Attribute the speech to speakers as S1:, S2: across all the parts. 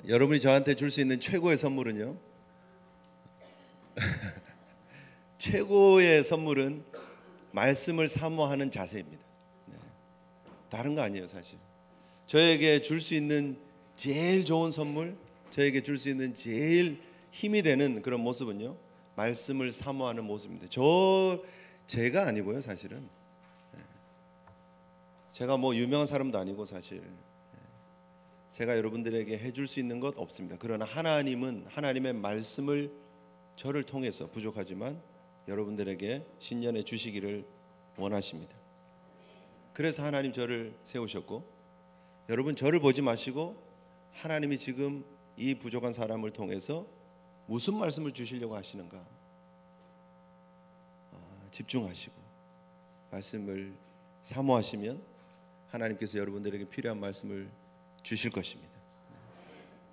S1: 여러분이 저한테 줄 수 있는 최고의 선물은요, 최고의 선물은 말씀을 사모하는 자세입니다. 다른 거 아니에요. 사실 저에게 줄 수 있는 제일 좋은 선물, 저에게 줄 수 있는 제일 힘이 되는 그런 모습은요, 말씀을 사모하는 모습입니다. 제가 아니고요. 사실은 제가 뭐 유명한 사람도 아니고 사실 제가 여러분들에게 해줄 수 있는 것 없습니다. 그러나 하나님은 하나님의 말씀을 저를 통해서 부족하지만 여러분들에게 신년에 주시기를 원하십니다. 그래서 하나님 저를 세우셨고, 여러분 저를 보지 마시고 하나님이 지금 이 부족한 사람을 통해서 무슨 말씀을 주시려고 하시는가 집중하시고 말씀을 사모하시면 하나님께서 여러분들에게 필요한 말씀을 주실 것입니다.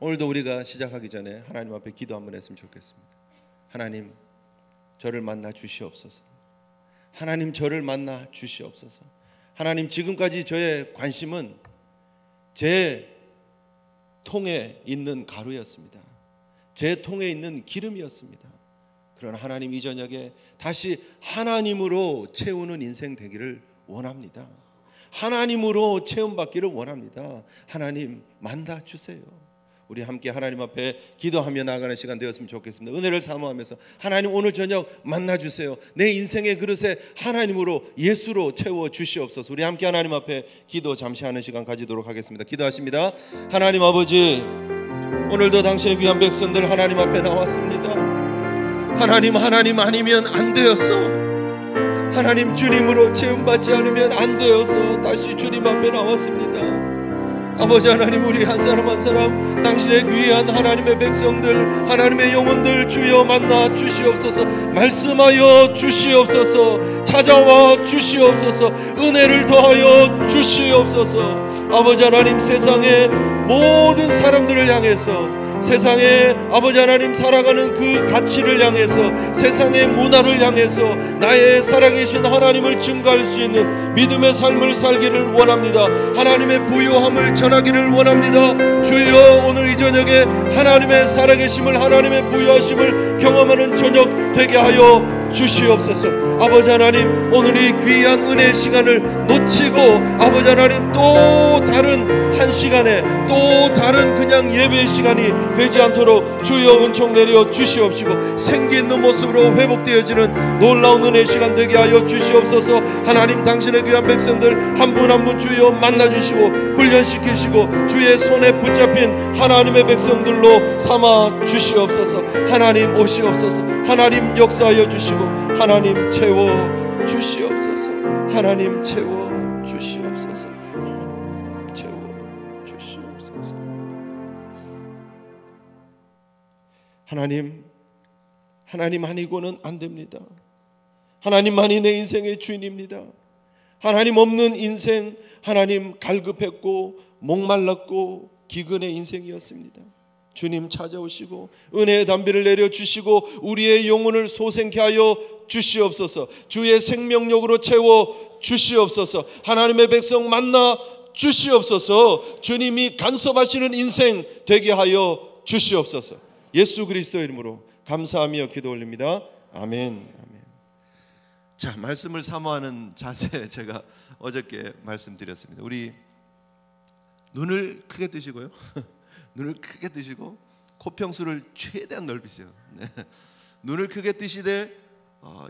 S1: 오늘도 우리가 시작하기 전에 하나님 앞에 기도 한번 했으면 좋겠습니다. 하나님, 저를 만나 주시옵소서. 하나님, 저를 만나 주시옵소서. 하나님, 지금까지 저의 관심은 제 통에 있는 가루였습니다. 제 통에 있는 기름이었습니다. 그러나 하나님, 이 저녁에 다시 하나님으로 채우는 인생 되기를 원합니다. 하나님으로 체험받기를 원합니다. 하나님, 만나 주세요. 우리 함께 하나님 앞에 기도하며 나아가는 시간 되었으면 좋겠습니다. 은혜를 사모하면서 하나님, 오늘 저녁 만나주세요. 내 인생의 그릇에 하나님으로, 예수로 채워 주시옵소서. 우리 함께 하나님 앞에 기도 잠시 하는 시간 가지도록 하겠습니다. 기도하십니다. 하나님 아버지, 오늘도 당신의 귀한 백성들 하나님 앞에 나왔습니다. 하나님 아니면 안 되었어. 하나님, 주님으로 체험받지 않으면 안 되어서 다시 주님 앞에 나왔습니다. 아버지 하나님, 우리 한 사람 한 사람 당신의 귀한 하나님의 백성들, 하나님의 영혼들 주여 만나 주시옵소서. 말씀하여 주시옵소서. 찾아와 주시옵소서. 은혜를 더하여 주시옵소서. 아버지 하나님, 세상의 모든 사람들을 향해서, 세상에 아버지 하나님 살아가는 그 가치를 향해서, 세상의 문화를 향해서 나의 살아계신 하나님을 증거할 수 있는 믿음의 삶을 살기를 원합니다. 하나님의 부요함을 전하기를 원합니다. 주여, 오늘 이 저녁에 하나님의 살아계심을, 하나님의 부요하심을 경험하는 저녁 되게 하여 주시옵소서. 아버지 하나님, 오늘 이 귀한 은혜의 시간을 놓치고 아버지 하나님 또 다른 한 시간에, 또 다른 그냥 예배의 시간이 되지 않도록 주여 은총 내려 주시옵시고, 생기 있는 모습으로 회복되어지는 놀라운 은혜의 시간 되게 하여 주시옵소서. 하나님, 당신의 귀한 백성들 한 분 한 분 주여 만나주시고 훈련시키시고 주의 손에 붙잡힌 하나님의 백성들로 삼아 주시옵소서. 하나님 오시옵소서. 하나님 역사하여 주시고 하나님 채워 주시옵소서. 하나님 채워 주시옵소서. 하나님 채워 주시옵소서. 하나님 아니고는 안 됩니다. 하나님만이 내 인생의 주인입니다. 하나님 없는 인생, 하나님 갈급했고 목말랐고 기근의 인생이었습니다. 주님 찾아오시고 은혜의 담비를 내려주시고 우리의 영혼을 소생케 하여 주시옵소서. 주의 생명력으로 채워 주시옵소서. 하나님의 백성 만나 주시옵소서. 주님이 간섭하시는 인생 되게 하여 주시옵소서. 예수 그리스도의 이름으로 감사하며 기도 올립니다. 아멘. 아멘. 자, 말씀을 사모하는 자세, 제가 어저께 말씀드렸습니다. 우리 눈을 크게 뜨시고요. 눈을 크게 뜨시고 코평수를 최대한 넓히세요. 네. 눈을 크게 뜨시되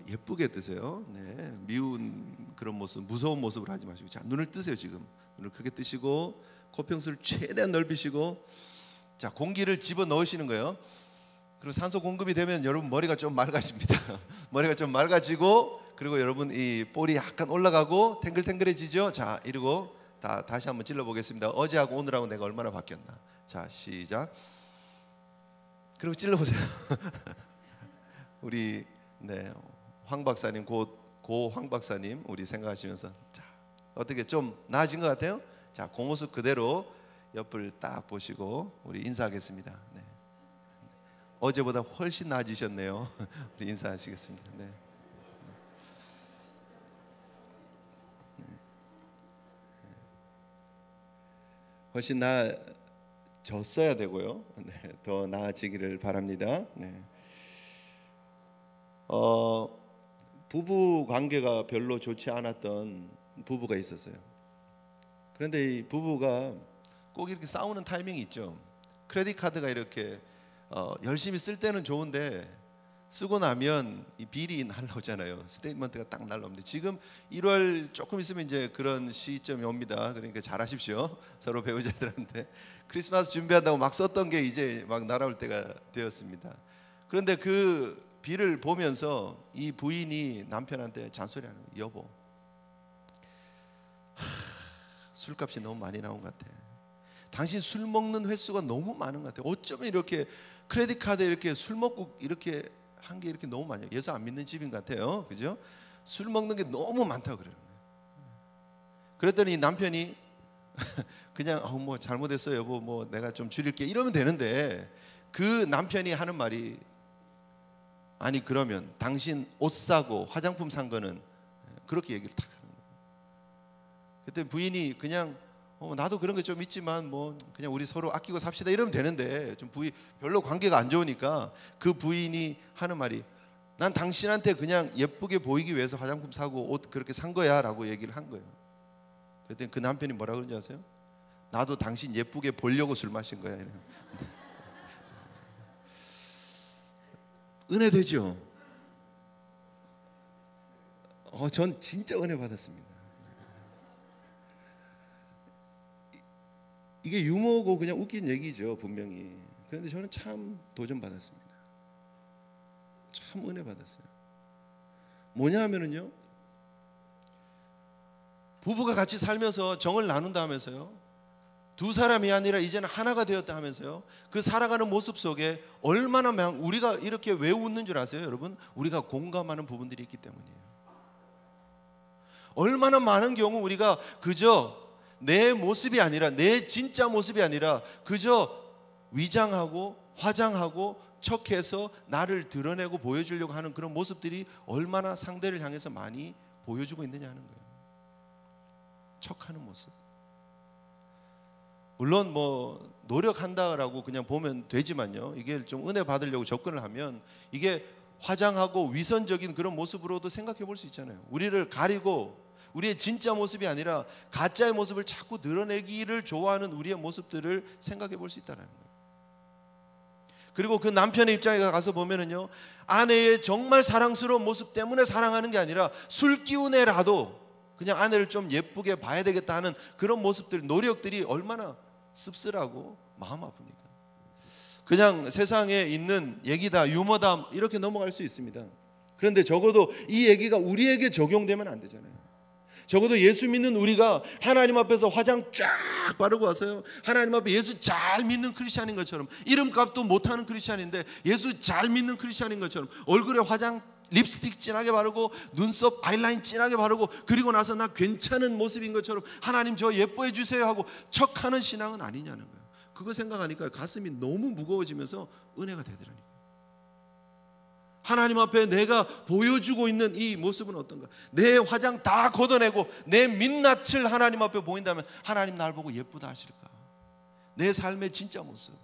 S1: 예쁘게 뜨세요. 네. 미운 그런 모습, 무서운 모습을 하지 마시고, 자, 눈을 뜨세요. 지금 눈을 크게 뜨시고 코평수를 최대한 넓히시고, 자, 공기를 집어 넣으시는 거예요. 그리고 산소 공급이 되면 여러분 머리가 좀 맑아집니다. 머리가 좀 맑아지고, 그리고 여러분 이 볼이 약간 올라가고 탱글탱글해지죠. 자, 이러고 다시 한번 찔러 보겠습니다. 어제하고 오늘하고 내가 얼마나 바뀌었나. 자, 시작. 그리고 찔러 보세요. 우리 황 박사님, 고 황 박사님 우리 생각하시면서, 자, 어떻게 좀 나아진 것 같아요? 자, 그 모습 그대로 옆을 딱 보시고 우리 인사하겠습니다. 네. 어제보다 훨씬 나아지셨네요. 우리 인사하시겠습니다. 네. 훨씬 나아졌어야 되고요. 네, 더 나아지기를 바랍니다. 네. 부부 관계가 별로 좋지 않았던 부부가 있었어요. 그런데 이 부부가 꼭 이렇게 싸우는 타이밍이 있죠. 크레딧 카드가 이렇게 열심히 쓸 때는 좋은데 쓰고 나면 이 빌이 날라오잖아요. 스테이트먼트가 딱 날라오는데 지금 1월 조금 있으면 이제 그런 시점이 옵니다. 그러니까 잘하십시오. 서로 배우자들한테 크리스마스 준비한다고 막 썼던 게 이제 막 날아올 때가 되었습니다. 그런데 그 빌을 보면서 이 부인이 남편한테 잔소리하는 거예요. 여보, 술값이 너무 많이 나온 것 같아. 당신 술 먹는 횟수가 너무 많은 것 같아. 어쩌면 이렇게 크레딧 카드에 이렇게 술 먹고 이렇게 한 게 이렇게 너무 많아요. 예수 안 믿는 집인 것 같아요. 그죠? 술 먹는 게 너무 많다고 그래요. 그랬더니 남편이 그냥 뭐 잘못했어 여보, 뭐 내가 좀 줄일게 이러면 되는데 그 남편이 하는 말이 아니 그러면 당신 옷 사고 화장품 산 거는 그렇게 얘기를 딱 하는 거예요. 그때 부인이 그냥 나도 그런 게 좀 있지만 뭐 그냥 우리 서로 아끼고 삽시다 이러면 되는데 좀 부인 별로 관계가 안 좋으니까 그 부인이 하는 말이 난 당신한테 그냥 예쁘게 보이기 위해서 화장품 사고 옷 그렇게 산 거야 라고 얘기를 한 거예요. 그랬더니 그 남편이 뭐라 그런지 아세요? 나도 당신 예쁘게 보려고 술 마신 거야. 은혜 되죠? 전 진짜 은혜 받았습니다. 이게 유머고 그냥 웃긴 얘기죠, 분명히. 그런데 저는 참 도전받았습니다. 참 은혜 받았어요. 뭐냐 하면은요, 부부가 같이 살면서 정을 나눈다 하면서요, 두 사람이 아니라 이제는 하나가 되었다 하면서요, 그 살아가는 모습 속에 얼마나 우리가 이렇게 왜 웃는 줄 아세요, 여러분? 우리가 공감하는 부분들이 있기 때문이에요. 얼마나 많은 경우 우리가 그저 내 모습이 아니라, 내 진짜 모습이 아니라 그저 위장하고 화장하고 척해서 나를 드러내고 보여주려고 하는 그런 모습들이 얼마나 상대를 향해서 많이 보여주고 있느냐 하는 거예요. 척하는 모습. 물론 뭐 노력한다라고 그냥 보면 되지만요, 이게 좀 은혜 받으려고 접근을 하면 이게 화장하고 위선적인 그런 모습으로도 생각해 볼 수 있잖아요. 우리를 가리고 우리의 진짜 모습이 아니라 가짜의 모습을 자꾸 드러내기를 좋아하는 우리의 모습들을 생각해 볼 수 있다는 거예요. 그리고 그 남편의 입장에 가서 보면은요, 아내의 정말 사랑스러운 모습 때문에 사랑하는 게 아니라 술 기운에라도 그냥 아내를 좀 예쁘게 봐야 되겠다 하는 그런 모습들, 노력들이 얼마나 씁쓸하고 마음 아픕니까? 그냥 세상에 있는 얘기다, 유머다 이렇게 넘어갈 수 있습니다. 그런데 적어도 이 얘기가 우리에게 적용되면 안 되잖아요. 적어도 예수 믿는 우리가 하나님 앞에서 화장 쫙 바르고 와서요, 하나님 앞에 예수 잘 믿는 크리스찬인 것처럼, 이름값도 못하는 크리스찬인데 예수 잘 믿는 크리스찬인 것처럼 얼굴에 화장 립스틱 진하게 바르고 눈썹 아이라인 진하게 바르고 그리고 나서 나 괜찮은 모습인 것처럼 하나님 저 예뻐해 주세요 하고 척하는 신앙은 아니냐는 거예요. 그거 생각하니까 가슴이 너무 무거워지면서 은혜가 되더라니까요. 하나님 앞에 내가 보여주고 있는 이 모습은 어떤가? 내 화장 다 걷어내고 내 민낯을 하나님 앞에 보인다면 하나님 날 보고 예쁘다 하실까? 내 삶의 진짜 모습.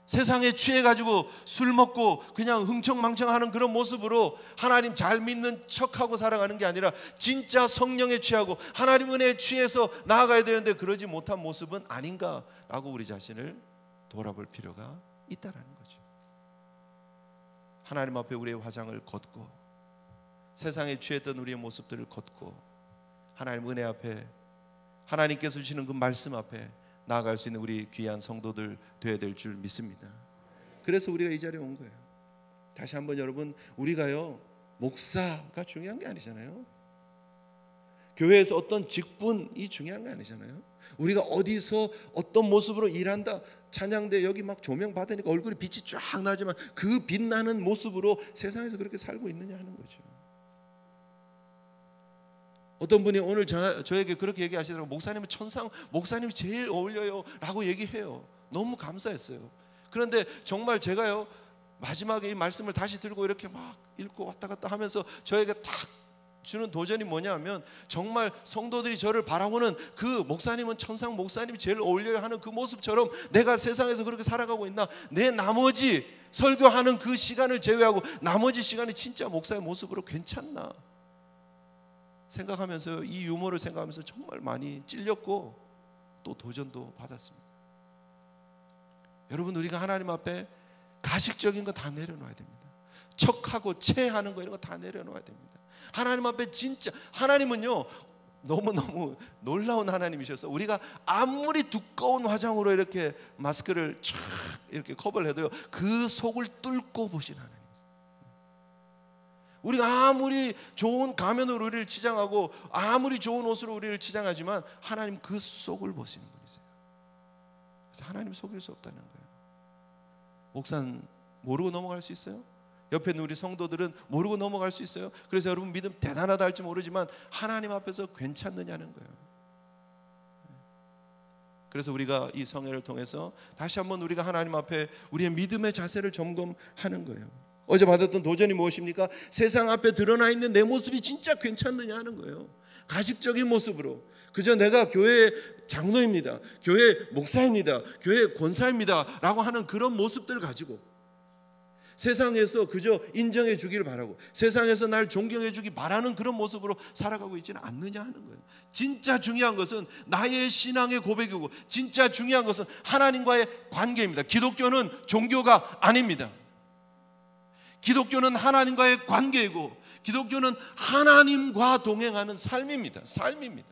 S1: 세상에 취해가지고 술 먹고 그냥 흥청망청하는 그런 모습으로 하나님 잘 믿는 척하고 살아가는 게 아니라 진짜 성령에 취하고 하나님 은혜에 취해서 나아가야 되는데 그러지 못한 모습은 아닌가라고 우리 자신을 돌아볼 필요가 있다라는 거죠. 하나님 앞에 우리의 화장을 걷고 세상에 취했던 우리의 모습들을 걷고 하나님 은혜 앞에 하나님께서 주시는 그 말씀 앞에 나아갈 수 있는 우리 귀한 성도들 되어야 될 줄 믿습니다. 그래서 우리가 이 자리에 온 거예요. 다시 한번 여러분, 우리가요 목사가 중요한 게 아니잖아요. 교회에서 어떤 직분이 중요한 게 아니잖아요. 우리가 어디서 어떤 모습으로 일한다, 찬양대 여기 막 조명 받으니까 얼굴에 빛이 쫙 나지만 그 빛나는 모습으로 세상에서 그렇게 살고 있느냐 하는 거죠. 어떤 분이 오늘 저에게 그렇게 얘기하시더라고요. 목사님은 천상, 목사님이 제일 어울려요 라고 얘기해요. 너무 감사했어요. 그런데 정말 제가요 마지막에 이 말씀을 다시 들고 이렇게 막 읽고 왔다 갔다 하면서 저에게 딱 주는 도전이 뭐냐면 정말 성도들이 저를 바라보는 그 목사님은 천상 목사님이 제일 어울려야 하는 그 모습처럼 내가 세상에서 그렇게 살아가고 있나, 내 나머지 설교하는 그 시간을 제외하고 나머지 시간이 진짜 목사의 모습으로 괜찮나 생각하면서, 이 유머를 생각하면서 정말 많이 찔렸고 또 도전도 받았습니다. 여러분, 우리가 하나님 앞에 가식적인 거 다 내려놓아야 됩니다. 척하고 체하는 거 이런 거 다 내려놓아야 됩니다. 하나님 앞에 진짜, 하나님은요 너무너무 놀라운 하나님이셔서 우리가 아무리 두꺼운 화장으로 이렇게 마스크를 쫙 이렇게 커버를 해도요 그 속을 뚫고 보신 하나님. 우리가 아무리 좋은 가면으로 우리를 치장하고 아무리 좋은 옷으로 우리를 치장하지만 하나님 그 속을 보시는 분이세요. 그래서 하나님 속일 수 없다는 거예요. 목사는 모르고 넘어갈 수 있어요? 옆에 있는 우리 성도들은 모르고 넘어갈 수 있어요? 그래서 여러분 믿음 대단하다 할지 모르지만 하나님 앞에서 괜찮느냐는 거예요. 그래서 우리가 이 성회를 통해서 다시 한번 우리가 하나님 앞에 우리의 믿음의 자세를 점검하는 거예요. 어제 받았던 도전이 무엇입니까? 세상 앞에 드러나 있는 내 모습이 진짜 괜찮느냐 하는 거예요. 가식적인 모습으로 그저 내가 교회 장로입니다, 교회 목사입니다, 교회 권사입니다 라고 하는 그런 모습들을 가지고 세상에서 그저 인정해 주기를 바라고 세상에서 날 존경해 주기 바라는 그런 모습으로 살아가고 있지는 않느냐 하는 거예요. 진짜 중요한 것은 나의 신앙의 고백이고 진짜 중요한 것은 하나님과의 관계입니다. 기독교는 종교가 아닙니다. 기독교는 하나님과의 관계이고 기독교는 하나님과 동행하는 삶입니다. 삶입니다.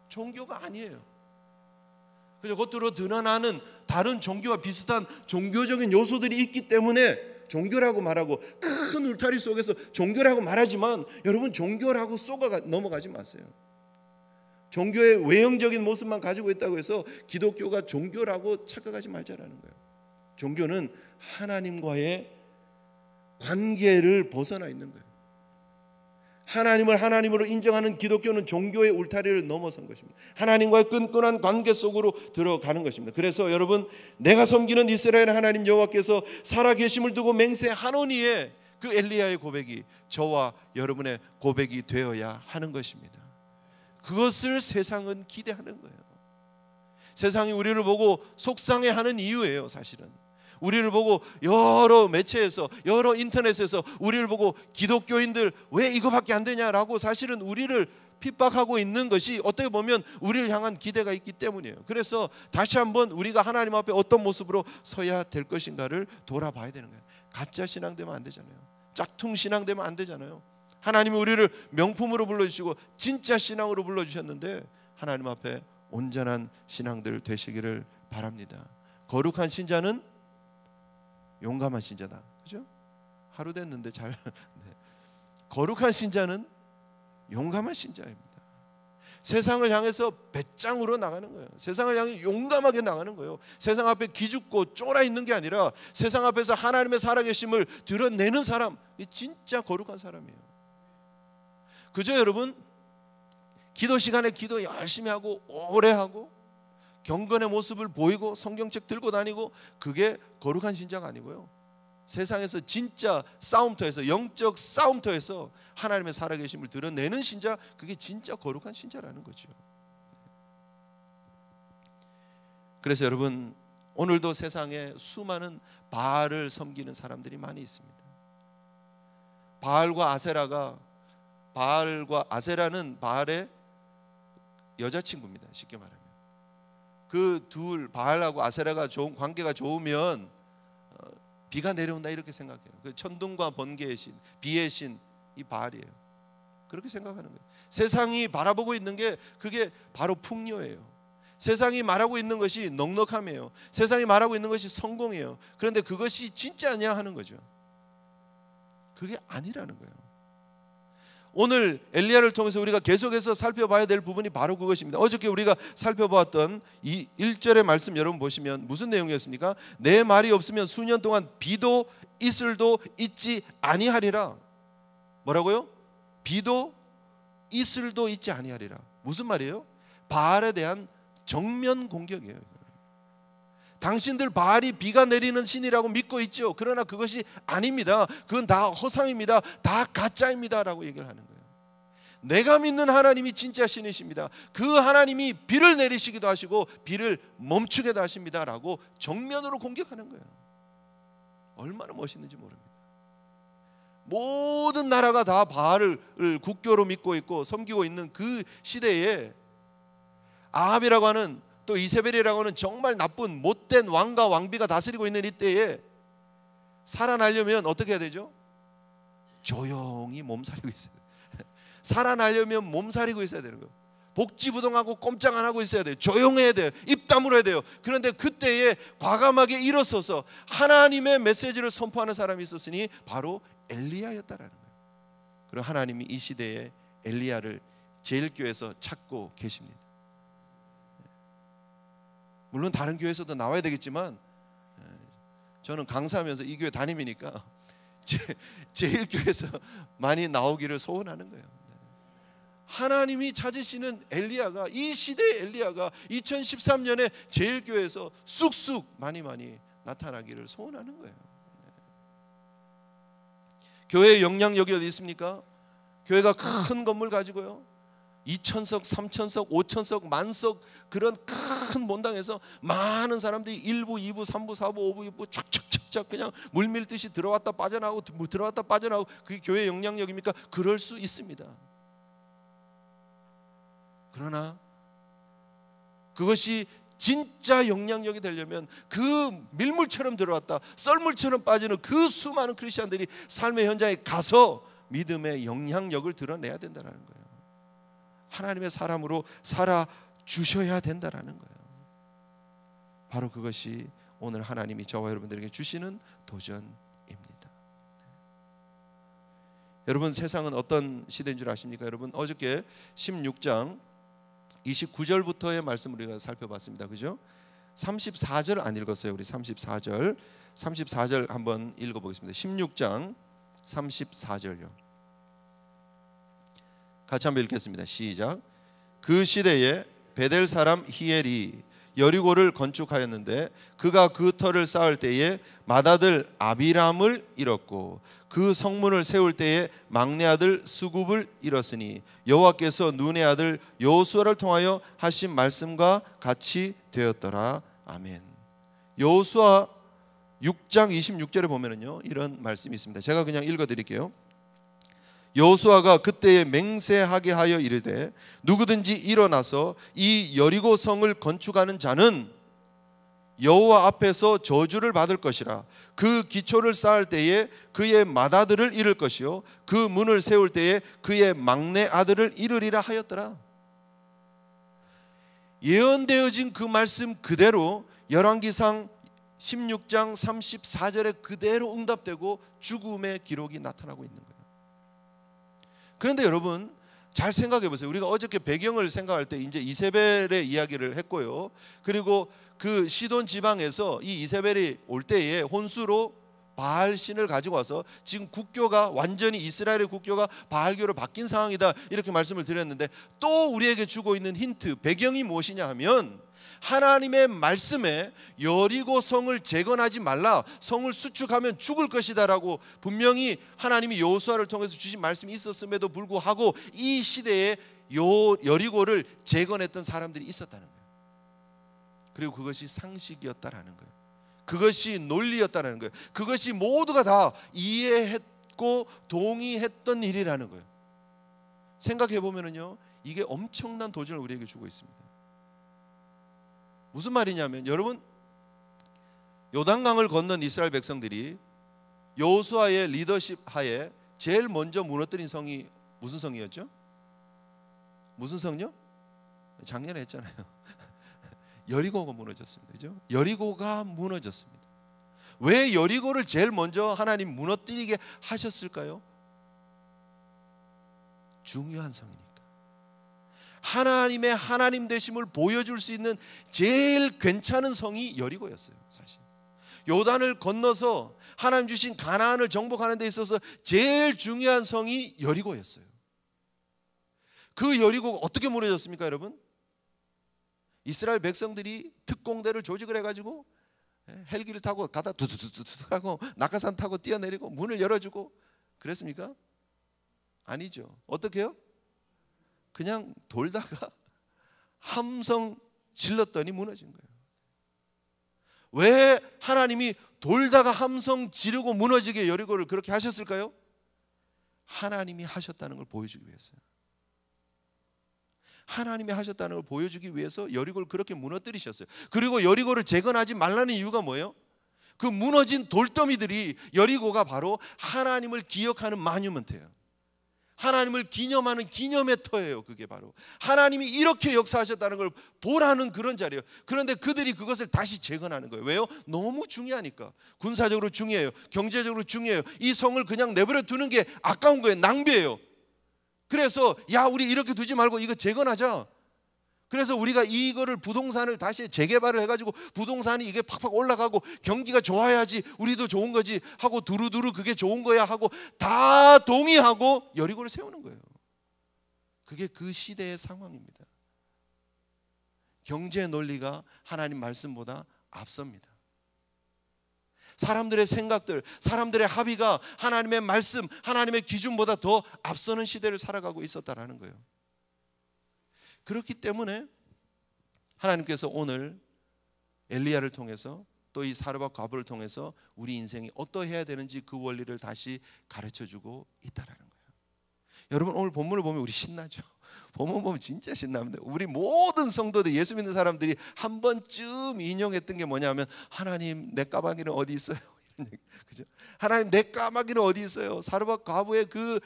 S1: 종교가 아니에요. 그저 겉으로 드러나는 다른 종교와 비슷한 종교적인 요소들이 있기 때문에 종교라고 말하고 큰 울타리 속에서 종교라고 말하지만 여러분 종교라고 쏘가 넘어가지 마세요. 종교의 외형적인 모습만 가지고 있다고 해서 기독교가 종교라고 착각하지 말자라는 거예요. 종교는 하나님과의 관계를 벗어나 있는 거예요. 하나님을 하나님으로 인정하는 기독교는 종교의 울타리를 넘어선 것입니다. 하나님과의 끈끈한 관계 속으로 들어가는 것입니다. 그래서 여러분, 내가 섬기는 이스라엘 하나님 여호와께서 살아계심을 두고 맹세하노니에 그 엘리야의 고백이 저와 여러분의 고백이 되어야 하는 것입니다. 그것을 세상은 기대하는 거예요. 세상이 우리를 보고 속상해하는 이유예요. 사실은 우리를 보고 여러 매체에서 여러 인터넷에서 우리를 보고 기독교인들 왜 이거밖에 안 되냐라고 사실은 우리를 핍박하고 있는 것이 어떻게 보면 우리를 향한 기대가 있기 때문이에요. 그래서 다시 한번 우리가 하나님 앞에 어떤 모습으로 서야 될 것인가를 돌아봐야 되는 거예요. 가짜 신앙 되면 안 되잖아요. 짝퉁 신앙 되면 안 되잖아요. 하나님이 우리를 명품으로 불러주시고 진짜 신앙으로 불러주셨는데 하나님 앞에 온전한 신앙들 되시기를 바랍니다. 거룩한 신자는 용감한 신자다. 그죠? 하루 됐는데 잘 네. 거룩한 신자는 용감한 신자입니다. 세상을 향해서 배짱으로 나가는 거예요. 세상을 향해 용감하게 나가는 거예요. 세상 앞에 기죽고 쫄아 있는 게 아니라 세상 앞에서 하나님의 살아계심을 드러내는 사람, 이 진짜 거룩한 사람이에요. 그죠 여러분? 기도 시간에 기도 열심히 하고 오래 하고 경건의 모습을 보이고 성경책 들고 다니고 그게 거룩한 신자가 아니고요. 세상에서 진짜 싸움터에서 영적 싸움터에서 하나님의 살아계심을 드러내는 신자, 그게 진짜 거룩한 신자라는 거죠. 그래서 여러분, 오늘도 세상에 수많은 바알을 섬기는 사람들이 많이 있습니다. 바알과 아세라는 바알의 여자친구입니다. 쉽게 말하면 그 둘 바알하고 아세라가 관계가 좋으면 비가 내려온다 이렇게 생각해요. 그 천둥과 번개의 신, 비의 신, 이 바알이에요. 그렇게 생각하는 거예요. 세상이 바라보고 있는 게 그게 바로 풍요예요. 세상이 말하고 있는 것이 넉넉함이에요. 세상이 말하고 있는 것이 성공이에요. 그런데 그것이 진짜냐 하는 거죠. 그게 아니라는 거예요. 오늘 엘리야를 통해서 우리가 계속해서 살펴봐야 될 부분이 바로 그것입니다. 어저께 우리가 살펴보았던 이 1절의 말씀 여러분 보시면 무슨 내용이었습니까? 내 말이 없으면 수년 동안 비도 이슬도 있지 아니하리라. 뭐라고요? 비도 이슬도 있지 아니하리라. 무슨 말이에요? 바알에 대한 정면 공격이에요. 당신들 바알이 비가 내리는 신이라고 믿고 있죠. 그러나 그것이 아닙니다. 그건 다 허상입니다. 다 가짜입니다 라고 얘기를 하는 거예요. 내가 믿는 하나님이 진짜 신이십니다. 그 하나님이 비를 내리시기도 하시고 비를 멈추게도 하십니다 라고 정면으로 공격하는 거예요. 얼마나 멋있는지 모릅니다. 모든 나라가 다 바알을 국교로 믿고 있고 섬기고 있는 그 시대에 아합이라고 하는, 또 이세벨이라고 하는 정말 나쁜 못된 왕과 왕비가 다스리고 있는 이때에 살아나려면 어떻게 해야 되죠? 조용히 몸살이고 있어야 돼요. 살아나려면 몸살이고 있어야 되는 거예요. 복지부동하고 꼼짝 안 하고 있어야 돼요. 조용해야 돼요. 입 다물어야 돼요. 그런데 그때에 과감하게 일어서서 하나님의 메시지를 선포하는 사람이 있었으니 바로 엘리야였다라는 거예요. 그리고 하나님이 이 시대에 엘리야를 제일교회에서 찾고 계십니다. 물론 다른 교회에서도 나와야 되겠지만 저는 강사하면서 이 교회 담임이니까 제일교회에서 많이 나오기를 소원하는 거예요. 하나님이 찾으시는 엘리야가, 이 시대의 엘리야가 2013년에 제일교회에서 쑥쑥 많이 나타나기를 소원하는 거예요. 교회의 영향력이 어디 있습니까? 교회가 큰 건물 가지고요, 2,000석, 3,000석, 5,000석, 만석 그런 큰 본당에서 많은 사람들이 1부, 2부, 3부, 4부, 5부, 6부 촥촥촥 그냥 물밀듯이 들어왔다 빠져나오고 들어왔다 빠져나오고, 그게 교회의 영향력입니까? 그럴 수 있습니다. 그러나 그것이 진짜 영향력이 되려면 그 밀물처럼 들어왔다 썰물처럼 빠지는 그 수많은 크리스찬들이 삶의 현장에 가서 믿음의 영향력을 드러내야 된다는 거예요. 하나님의 사람으로 살아주셔야 된다는 거예요. 바로 그것이 오늘 하나님이 저와 여러분들에게 주시는 도전입니다. 여러분, 세상은 어떤 시대인 줄 아십니까? 여러분, 어저께 16장 29절부터의 말씀을 우리가 살펴봤습니다. 그죠? 34절 안 읽었어요. 우리 34절 한번 읽어보겠습니다. 16장 34절요. 같이 한번 읽겠습니다. 시작. 그 시대에 베델 사람 히엘이 여리고를 건축하였는데 그가 그 터를 쌓을 때에 맏아들 아비람을 잃었고 그 성문을 세울 때에 막내 아들 수굽을 잃었으니 여호와께서 눈의 아들 여호수아를 통하여 하신 말씀과 같이 되었더라. 아멘. 여호수아 6장 26절에 보면은요, 이런 말씀이 있습니다. 제가 그냥 읽어드릴게요. 여호수아가 그때에 맹세하게 하여 이르되 누구든지 일어나서 이 여리고 성을 건축하는 자는 여호와 앞에서 저주를 받을 것이라. 그 기초를 쌓을 때에 그의 맏아들을 잃을 것이요 그 문을 세울 때에 그의 막내 아들을 잃으리라 하였더라. 예언되어진 그 말씀 그대로 열왕기상 16장 34절에 그대로 응답되고 죽음의 기록이 나타나고 있는 거예요. 그런데 여러분, 잘 생각해 보세요. 우리가 어저께 배경을 생각할 때 이제 이세벨의 이야기를 했고요. 그리고 그 시돈 지방에서 이 이세벨이 올 때에 혼수로 바알 신을 가지고 와서 지금 국교가 완전히 이스라엘의 국교가 바알교로 바뀐 상황이다, 이렇게 말씀을 드렸는데, 또 우리에게 주고 있는 힌트, 배경이 무엇이냐 하면 하나님의 말씀에 여리고 성을 재건하지 말라, 성을 수축하면 죽을 것이다 라고 분명히 하나님이 여호수아를 통해서 주신 말씀이 있었음에도 불구하고 이 시대에 여리고를 재건했던 사람들이 있었다는 거예요. 그리고 그것이 상식이었다라는 거예요. 그것이 논리였다라는 거예요. 그것이 모두가 다 이해했고 동의했던 일이라는 거예요. 생각해 보면은요, 이게 엄청난 도전을 우리에게 주고 있습니다. 무슨 말이냐면, 여러분, 요단강을 건넌 이스라엘 백성들이 여호수아의 리더십 하에 제일 먼저 무너뜨린 성이 무슨 성이었죠? 무슨 성요? 작년에 했잖아요. 여리고가 무너졌습니다. 그죠? 여리고가 무너졌습니다. 왜 여리고를 제일 먼저 하나님 무너뜨리게 하셨을까요? 중요한 성이니까. 하나님의 하나님 되심을 보여줄 수 있는 제일 괜찮은 성이 여리고였어요. 사실 요단을 건너서 하나님 주신 가나안을 정복하는 데 있어서 제일 중요한 성이 여리고였어요. 그 여리고가 어떻게 무너졌습니까, 여러분? 이스라엘 백성들이 특공대를 조직을 해가지고 헬기를 타고 가다 두두두두 하고 낙하산 타고 뛰어내리고 문을 열어주고 그랬습니까? 아니죠. 어떻게 해요? 그냥 돌다가 함성 질렀더니 무너진 거예요. 왜 하나님이 돌다가 함성 지르고 무너지게 여리고를 그렇게 하셨을까요? 하나님이 하셨다는 걸 보여주기 위해서요. 하나님이 하셨다는 걸 보여주기 위해서 여리고를 그렇게 무너뜨리셨어요. 그리고 여리고를 재건하지 말라는 이유가 뭐예요? 그 무너진 돌더미들이, 여리고가 바로 하나님을 기억하는 마뉴먼트예요. 하나님을 기념하는 기념의 터예요. 그게 바로 하나님이 이렇게 역사하셨다는 걸 보라는 그런 자리예요. 그런데 그들이 그것을 다시 재건하는 거예요. 왜요? 너무 중요하니까. 군사적으로 중요해요. 경제적으로 중요해요. 이 성을 그냥 내버려 두는 게 아까운 거예요. 낭비예요. 그래서 야, 우리 이렇게 두지 말고 이거 재건하자. 그래서 우리가 이거를 부동산을 다시 재개발을 해가지고 부동산이 이게 팍팍 올라가고 경기가 좋아야지 우리도 좋은 거지 하고 두루두루 그게 좋은 거야 하고 다 동의하고 여리고를 세우는 거예요. 그게 그 시대의 상황입니다. 경제 논리가 하나님 말씀보다 앞섭니다. 사람들의 생각들, 사람들의 합의가 하나님의 말씀, 하나님의 기준보다 더 앞서는 시대를 살아가고 있었다라는 거예요. 그렇기 때문에 하나님께서 오늘 엘리야를 통해서 또 이 사르밧 과부를 통해서 우리 인생이 어떠해야 되는지 그 원리를 다시 가르쳐주고 있다라는 거예요. 여러분, 오늘 본문을 보면 우리 신나죠. 본문 보면 진짜 신납니다. 우리 모든 성도들, 예수 믿는 사람들이 한 번쯤 인용했던 게 뭐냐면 하나님, 내 까마귀는 어디 있어요? 그죠? 하나님, 내 까마귀는 어디 있어요? 사르밧 과부의 그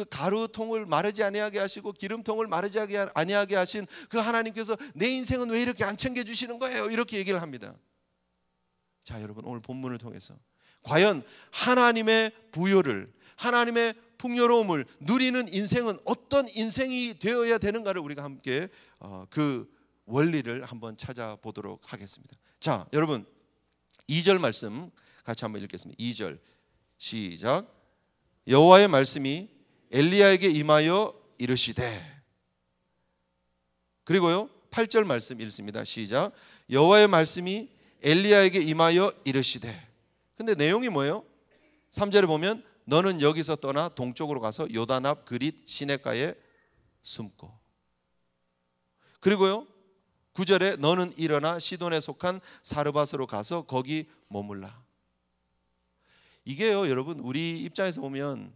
S1: 가루통을 마르지 아니하게 하시고 기름통을 마르지 아니하게 하신 그 하나님께서 내 인생은 왜 이렇게 안 챙겨주시는 거예요? 이렇게 얘기를 합니다. 자, 여러분, 오늘 본문을 통해서 과연 하나님의 부요를, 하나님의 풍요로움을 누리는 인생은 어떤 인생이 되어야 되는가를 우리가 함께 그 원리를 한번 찾아보도록 하겠습니다. 자, 여러분, 2절 말씀 같이 한번 읽겠습니다. 2절 시작. 여호와의 말씀이 엘리야에게 임하여 이르시되. 그리고요 8절 말씀 읽습니다. 시작. 여호와의 말씀이 엘리야에게 임하여 이르시되. 근데 내용이 뭐예요? 3절에 보면 너는 여기서 떠나 동쪽으로 가서 요단 앞 그릿 시냇가에 숨고. 그리고요 9절에 너는 일어나 시돈에 속한 사르밧으로 가서 거기 머물라. 이게요 여러분, 우리 입장에서 보면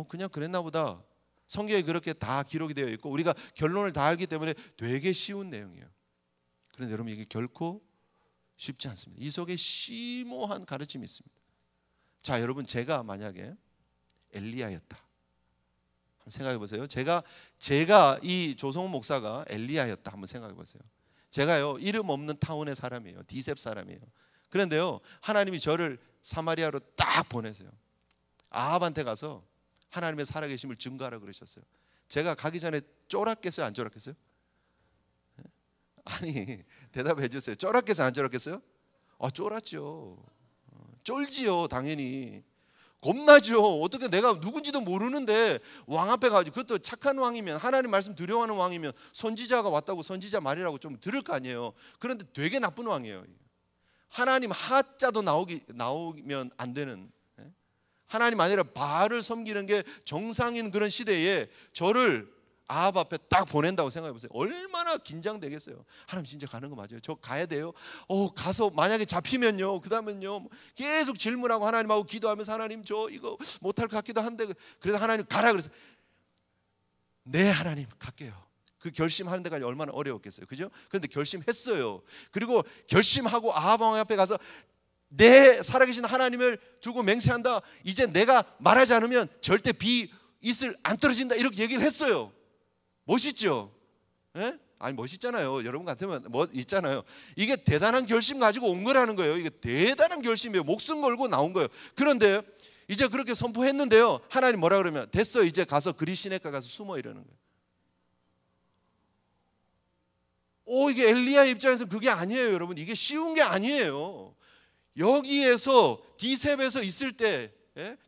S1: 그냥 그랬나 보다. 성경에 그렇게 다 기록이 되어 있고 우리가 결론을 다 알기 때문에 되게 쉬운 내용이에요. 그런데 여러분, 이게 결코 쉽지 않습니다. 이 속에 심오한 가르침이 있습니다. 자, 여러분, 제가 만약에 엘리야였다 한번 생각해 보세요. 제가 이 조성훈 목사가 엘리야였다 한번 생각해 보세요. 제가요 이름 없는 타운의 사람이에요. 디셉 사람이에요. 그런데요 하나님이 저를 사마리아로 딱 보내세요. 아합한테 가서 하나님의 살아계심을 증거하라 그러셨어요. 제가 가기 전에 쫄았겠어요? 안 쫄았겠어요? 아니, 대답해 주세요. 쫄았겠어요? 안 쫄았겠어요? 쫄았죠. 쫄지요, 당연히. 겁나죠. 어떻게 내가 누군지도 모르는데 왕 앞에 가가지고, 그것도 착한 왕이면, 하나님 말씀 두려워하는 왕이면 선지자가 왔다고 선지자 말이라고 좀 들을 거 아니에요. 그런데 되게 나쁜 왕이에요. 하나님 하자도 나오면 안 되는, 하나님 아니라 바알을 섬기는 게 정상인 그런 시대에 저를 아합 앞에 딱 보낸다고 생각해 보세요. 얼마나 긴장되겠어요. 하나님 진짜 가는 거 맞아요? 저 가야 돼요? 가서 만약에 잡히면요, 그 다음엔요 계속 질문하고 하나님하고 기도하면서 하나님 저 이거 못할 것 같기도 한데, 그래서 하나님 가라 그래서 네 하나님 갈게요. 그 결심하는 데까지 얼마나 어려웠겠어요, 그죠? 그런데 결심했어요. 그리고 결심하고 아합 왕 앞에 가서 내 살아계신 하나님을 두고 맹세한다. 이제 내가 말하지 않으면 절대 비 이슬 안 떨어진다. 이렇게 얘기를 했어요. 멋있죠? 예? 아니 멋있잖아요. 여러분 같으면 뭐 있잖아요. 이게 대단한 결심 가지고 온 거라는 거예요. 이게 대단한 결심이에요. 목숨 걸고 나온 거예요. 그런데 이제 그렇게 선포했는데요, 하나님 뭐라 그러면 됐어, 이제 가서 그릿 시냇가 가서 숨어 이러는 거예요. 이게 엘리야 입장에서 그게 아니에요, 여러분. 이게 쉬운 게 아니에요. 여기에서 디셉에서 있을 때,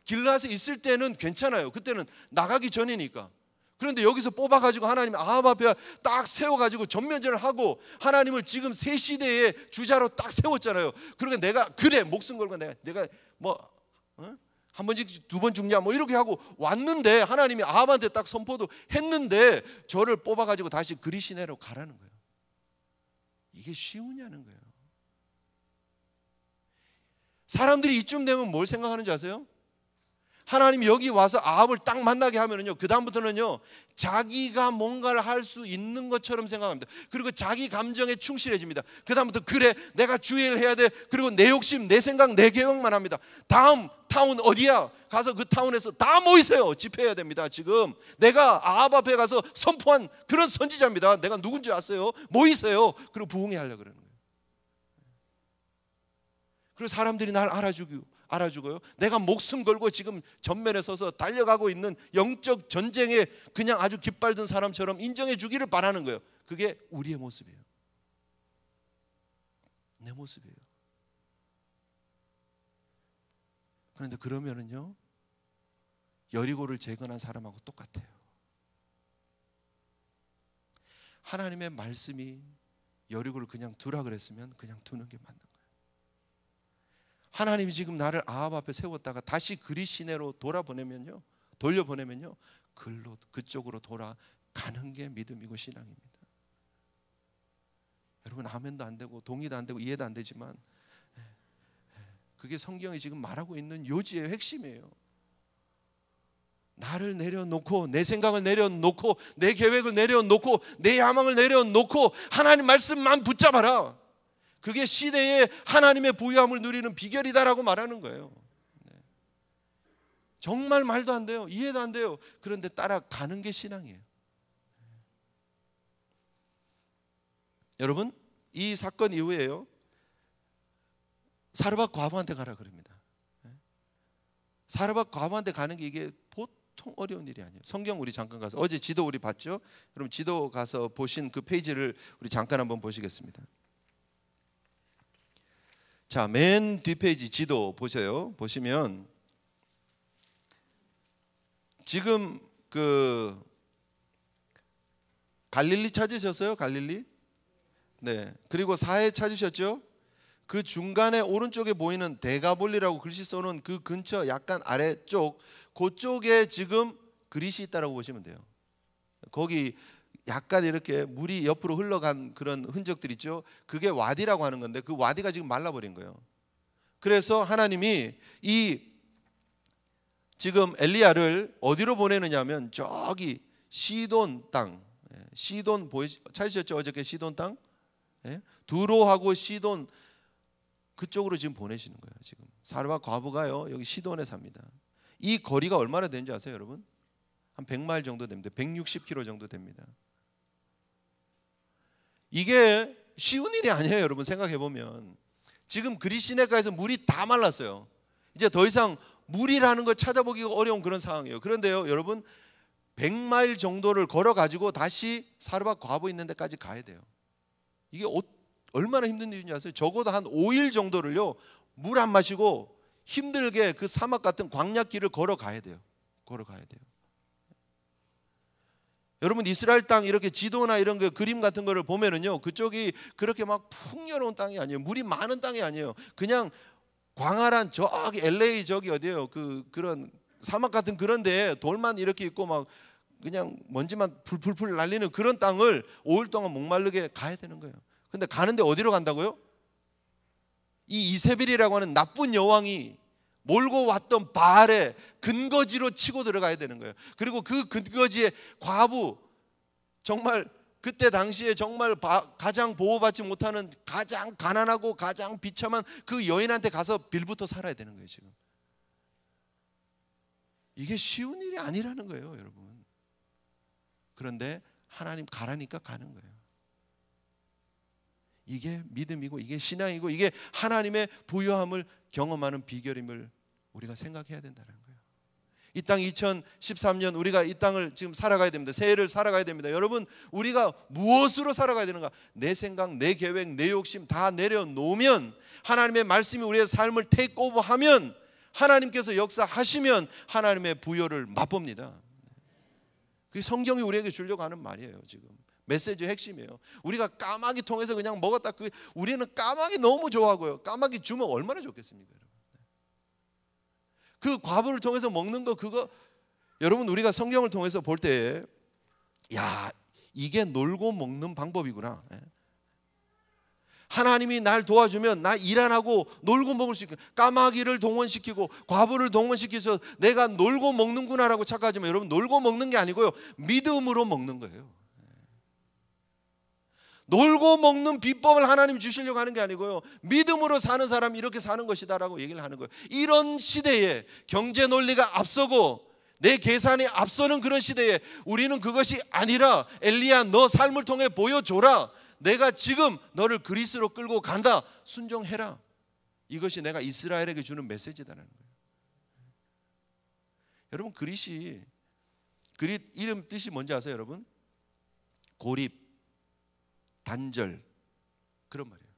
S1: 길라앗에 있을 때는 괜찮아요. 그때는 나가기 전이니까. 그런데 여기서 뽑아가지고 하나님 아합 앞에 딱 세워가지고 전면전을 하고 하나님을 지금 새 시대의 주자로 딱 세웠잖아요. 그러니까 내가 그래 목숨 걸고 내가 뭐 한 번 죽지 두 번 죽냐 뭐 이렇게 하고 왔는데 하나님이 아합한테 딱 선포도 했는데 저를 뽑아가지고 다시 그리 시내로 가라는 거예요. 이게 쉬우냐는 거예요. 사람들이 이쯤 되면 뭘 생각하는지 아세요? 하나님이 여기 와서 아합을 딱 만나게 하면은요, 그 다음부터는요 자기가 뭔가를 할 수 있는 것처럼 생각합니다. 그리고 자기 감정에 충실해집니다. 그 다음부터 그래 내가 주의를 해야 돼. 그리고 내 욕심 내 생각 내 계획만 합니다. 다음 타운 어디야? 가서 그 타운에서 다 모이세요. 집회해야 됩니다. 지금 내가 아합 앞에 가서 선포한 그런 선지자입니다. 내가 누군지 아세요? 모이세요. 그리고 부흥회 하려고 그러는 거예요. 그리고 사람들이 날 알아주고요. 내가 목숨 걸고 지금 전면에 서서 달려가고 있는 영적 전쟁에 그냥 아주 깃발든 사람처럼 인정해 주기를 바라는 거예요. 그게 우리의 모습이에요. 내 모습이에요. 그런데 그러면은요 여리고를 재건한 사람하고 똑같아요. 하나님의 말씀이 여리고를 그냥 두라 그랬으면 그냥 두는 게 맞는 거예요. 하나님이 지금 나를 아합 앞에 세웠다가 다시 그리 시내로 돌려보내면요 그쪽으로 돌아가는 게 믿음이고 신앙입니다. 여러분 아멘도 안 되고 동의도 안 되고 이해도 안 되지만 그게 성경이 지금 말하고 있는 요지의 핵심이에요. 나를 내려놓고 내 생각을 내려놓고 내 계획을 내려놓고 내 야망을 내려놓고 하나님 말씀만 붙잡아라. 그게 시대에 하나님의 부유함을 누리는 비결이다라고 말하는 거예요. 정말 말도 안 돼요. 이해도 안 돼요. 그런데 따라가는 게 신앙이에요. 여러분 이 사건 이후에요 사르밧 과부한테 가라 그럽니다. 사르밧 과부한테 가는 게 이게 보통 어려운 일이 아니에요. 성경 우리 잠깐 가서 어제 지도 우리 봤죠? 그럼 지도 가서 보신 그 페이지를 우리 잠깐 한번 보시겠습니다. 자, 맨 뒷페이지 지도 보세요. 보시면 지금 그 갈릴리 찾으셨어요? 갈릴리? 네. 그리고 사해 찾으셨죠? 그 중간에 오른쪽에 보이는 데가볼리라고 글씨 써놓은 그 근처 약간 아래쪽 그쪽에 지금 그릿이 있다라고 보시면 돼요. 거기 약간 이렇게 물이 옆으로 흘러간 그런 흔적들 있죠. 그게 와디라고 하는 건데 그 와디가 지금 말라버린 거예요. 그래서 하나님이 이 지금 엘리야를 어디로 보내느냐면 저기 시돈 땅, 시돈 찾으셨죠? 어저께 시돈 땅, 두로하고 시돈 그쪽으로 지금 보내시는 거예요. 지금 사르밧 과부가요 여기 시돈에 삽니다. 이 거리가 얼마나 되는지 아세요, 여러분? 한 100마일 정도 됩니다. 160km 정도 됩니다. 이게 쉬운 일이 아니에요, 여러분. 생각해 보면 지금 그릿 시내가에서 물이 다 말랐어요. 이제 더 이상 물이라는 걸 찾아보기가 어려운 그런 상황이에요. 그런데요, 여러분 100마일 정도를 걸어 가지고 다시 사르밧 과부 있는 데까지 가야 돼요. 이게 얼마나 힘든 일인지 아세요? 적어도 한 5일 정도를요 물 안 마시고 힘들게 그 사막 같은 광야길을 걸어가야 돼요. 여러분 이스라엘 땅 이렇게 지도나 이런 그 그림 같은 거를 보면은요 그쪽이 그렇게 막 풍요로운 땅이 아니에요. 물이 많은 땅이 아니에요. 그냥 광활한 저기 LA 저기 어디예요? 그런 사막 같은 그런 데에 돌만 이렇게 있고 막 그냥 먼지만 풀풀풀 날리는 그런 땅을 5일 동안 목마르게 가야 되는 거예요. 근데 가는데 어디로 간다고요? 이 이세벨이라고 하는 나쁜 여왕이 몰고 왔던 바알의 근거지로 치고 들어가야 되는 거예요. 그리고 그 근거지에 과부, 정말 그때 당시에 정말 가장 보호받지 못하는 가장 가난하고 가장 비참한 그 여인한테 가서 빌부터 살아야 되는 거예요. 지금 이게 쉬운 일이 아니라는 거예요, 여러분. 그런데 하나님 가라니까 가는 거예요. 이게 믿음이고 이게 신앙이고 이게 하나님의 부유함을 경험하는 비결임을 우리가 생각해야 된다는 거예요. 이 땅 2013년 우리가 이 땅을 지금 살아가야 됩니다. 새해를 살아가야 됩니다. 여러분 우리가 무엇으로 살아가야 되는가? 내 생각, 내 계획, 내 욕심 다 내려놓으면 하나님의 말씀이 우리의 삶을 테이크오버하면 하나님께서 역사하시면 하나님의 부여를 맛봅니다. 그게 성경이 우리에게 주려고 하는 말이에요. 지금 메시지의 핵심이에요. 우리가 까마귀 통해서 그냥 먹었다. 우리는 까마귀 너무 좋아하고요. 까마귀 주면 얼마나 좋겠습니까? 그 과부를 통해서 먹는 거, 그거 여러분 우리가 성경을 통해서 볼 때에 야, 이게 놀고 먹는 방법이구나. 하나님이 날 도와주면 나 일 안 하고 놀고 먹을 수 있고, 까마귀를 동원시키고 과부를 동원시켜서 내가 놀고 먹는구나라고 착각하지만 여러분, 놀고 먹는 게 아니고요, 믿음으로 먹는 거예요. 놀고 먹는 비법을 하나님 주시려고 하는 게 아니고요, 믿음으로 사는 사람이 이렇게 사는 것이다라고 얘기를 하는 거예요. 이런 시대에 경제 논리가 앞서고 내 계산이 앞서는 그런 시대에 우리는 그것이 아니라 엘리야, 너 삶을 통해 보여줘라. 내가 지금 너를 그리스로 끌고 간다. 순종해라. 이것이 내가 이스라엘에게 주는 메시지다라는 거예요. 여러분, 그릿 이름 뜻이 뭔지 아세요, 여러분? 고립, 단절, 그런 말이에요.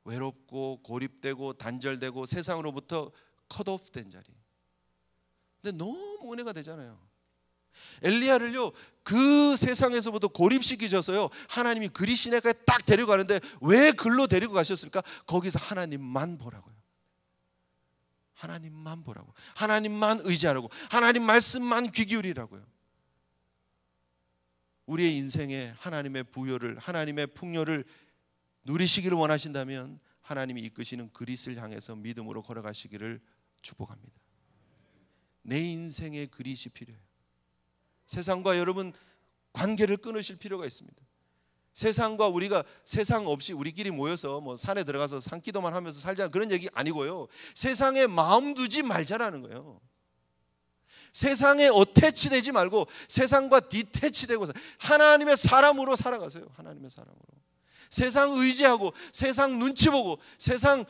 S1: 외롭고 고립되고 단절되고 세상으로부터 컷오프 된 자리. 근데 너무 은혜가 되잖아요. 엘리야를요, 그 세상에서부터 고립시키셔서요, 하나님이 그릿 시내까지 딱 데려가는데 왜 글로 데리고 가셨을까? 거기서 하나님만 보라고요. 하나님만 보라고, 하나님만 의지하라고, 하나님 말씀만 귀 기울이라고요. 우리의 인생에 하나님의 부여를, 하나님의 풍요를 누리시기를 원하신다면 하나님이 이끄시는 그릿을 향해서 믿음으로 걸어가시기를 축복합니다. 내 인생의 그릿이 필요해요. 세상과 여러분 관계를 끊으실 필요가 있습니다. 세상과 우리가 세상 없이 우리끼리 모여서 뭐 산에 들어가서 산기도만 하면서 살자, 그런 얘기 아니고요, 세상에 마음 두지 말자라는 거예요. 세상에 어태치되지 말고 세상과 디태치되고 하나님의 사람으로 살아가세요. 하나님의 사람으로. 세상 의지하고 세상 눈치 보고 세상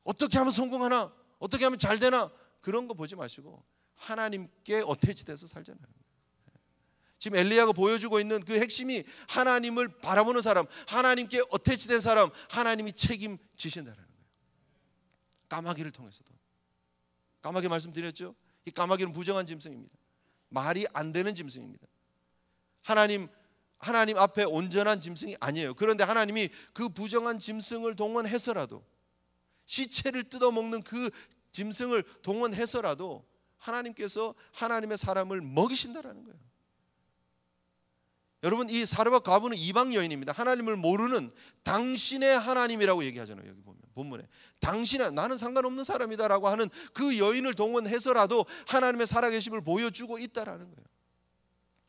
S1: 어떻게 하면 성공하나, 어떻게 하면 잘 되나, 그런 거 보지 마시고 하나님께 어태치돼서 살잖아요. 지금 엘리야가 보여주고 있는 그 핵심이 하나님을 바라보는 사람, 하나님께 어태치된 사람, 하나님이 책임지신다는 거예요. 까마귀를 통해서도. 까마귀 말씀드렸죠? 이 까마귀는 부정한 짐승입니다. 말이 안 되는 짐승입니다. 하나님 앞에 온전한 짐승이 아니에요. 그런데 하나님이 그 부정한 짐승을 동원해서라도, 시체를 뜯어먹는 그 짐승을 동원해서라도 하나님께서 하나님의 사람을 먹이신다라는 거예요. 여러분, 이 사르밧 과부는 이방 여인입니다. 하나님을 모르는 당신의 하나님이라고 얘기하잖아요. 여기 보면 본문에 당신은, 나는 상관없는 사람이다라고 하는 그 여인을 동원해서라도 하나님의 살아계심을 보여주고 있다라는 거예요.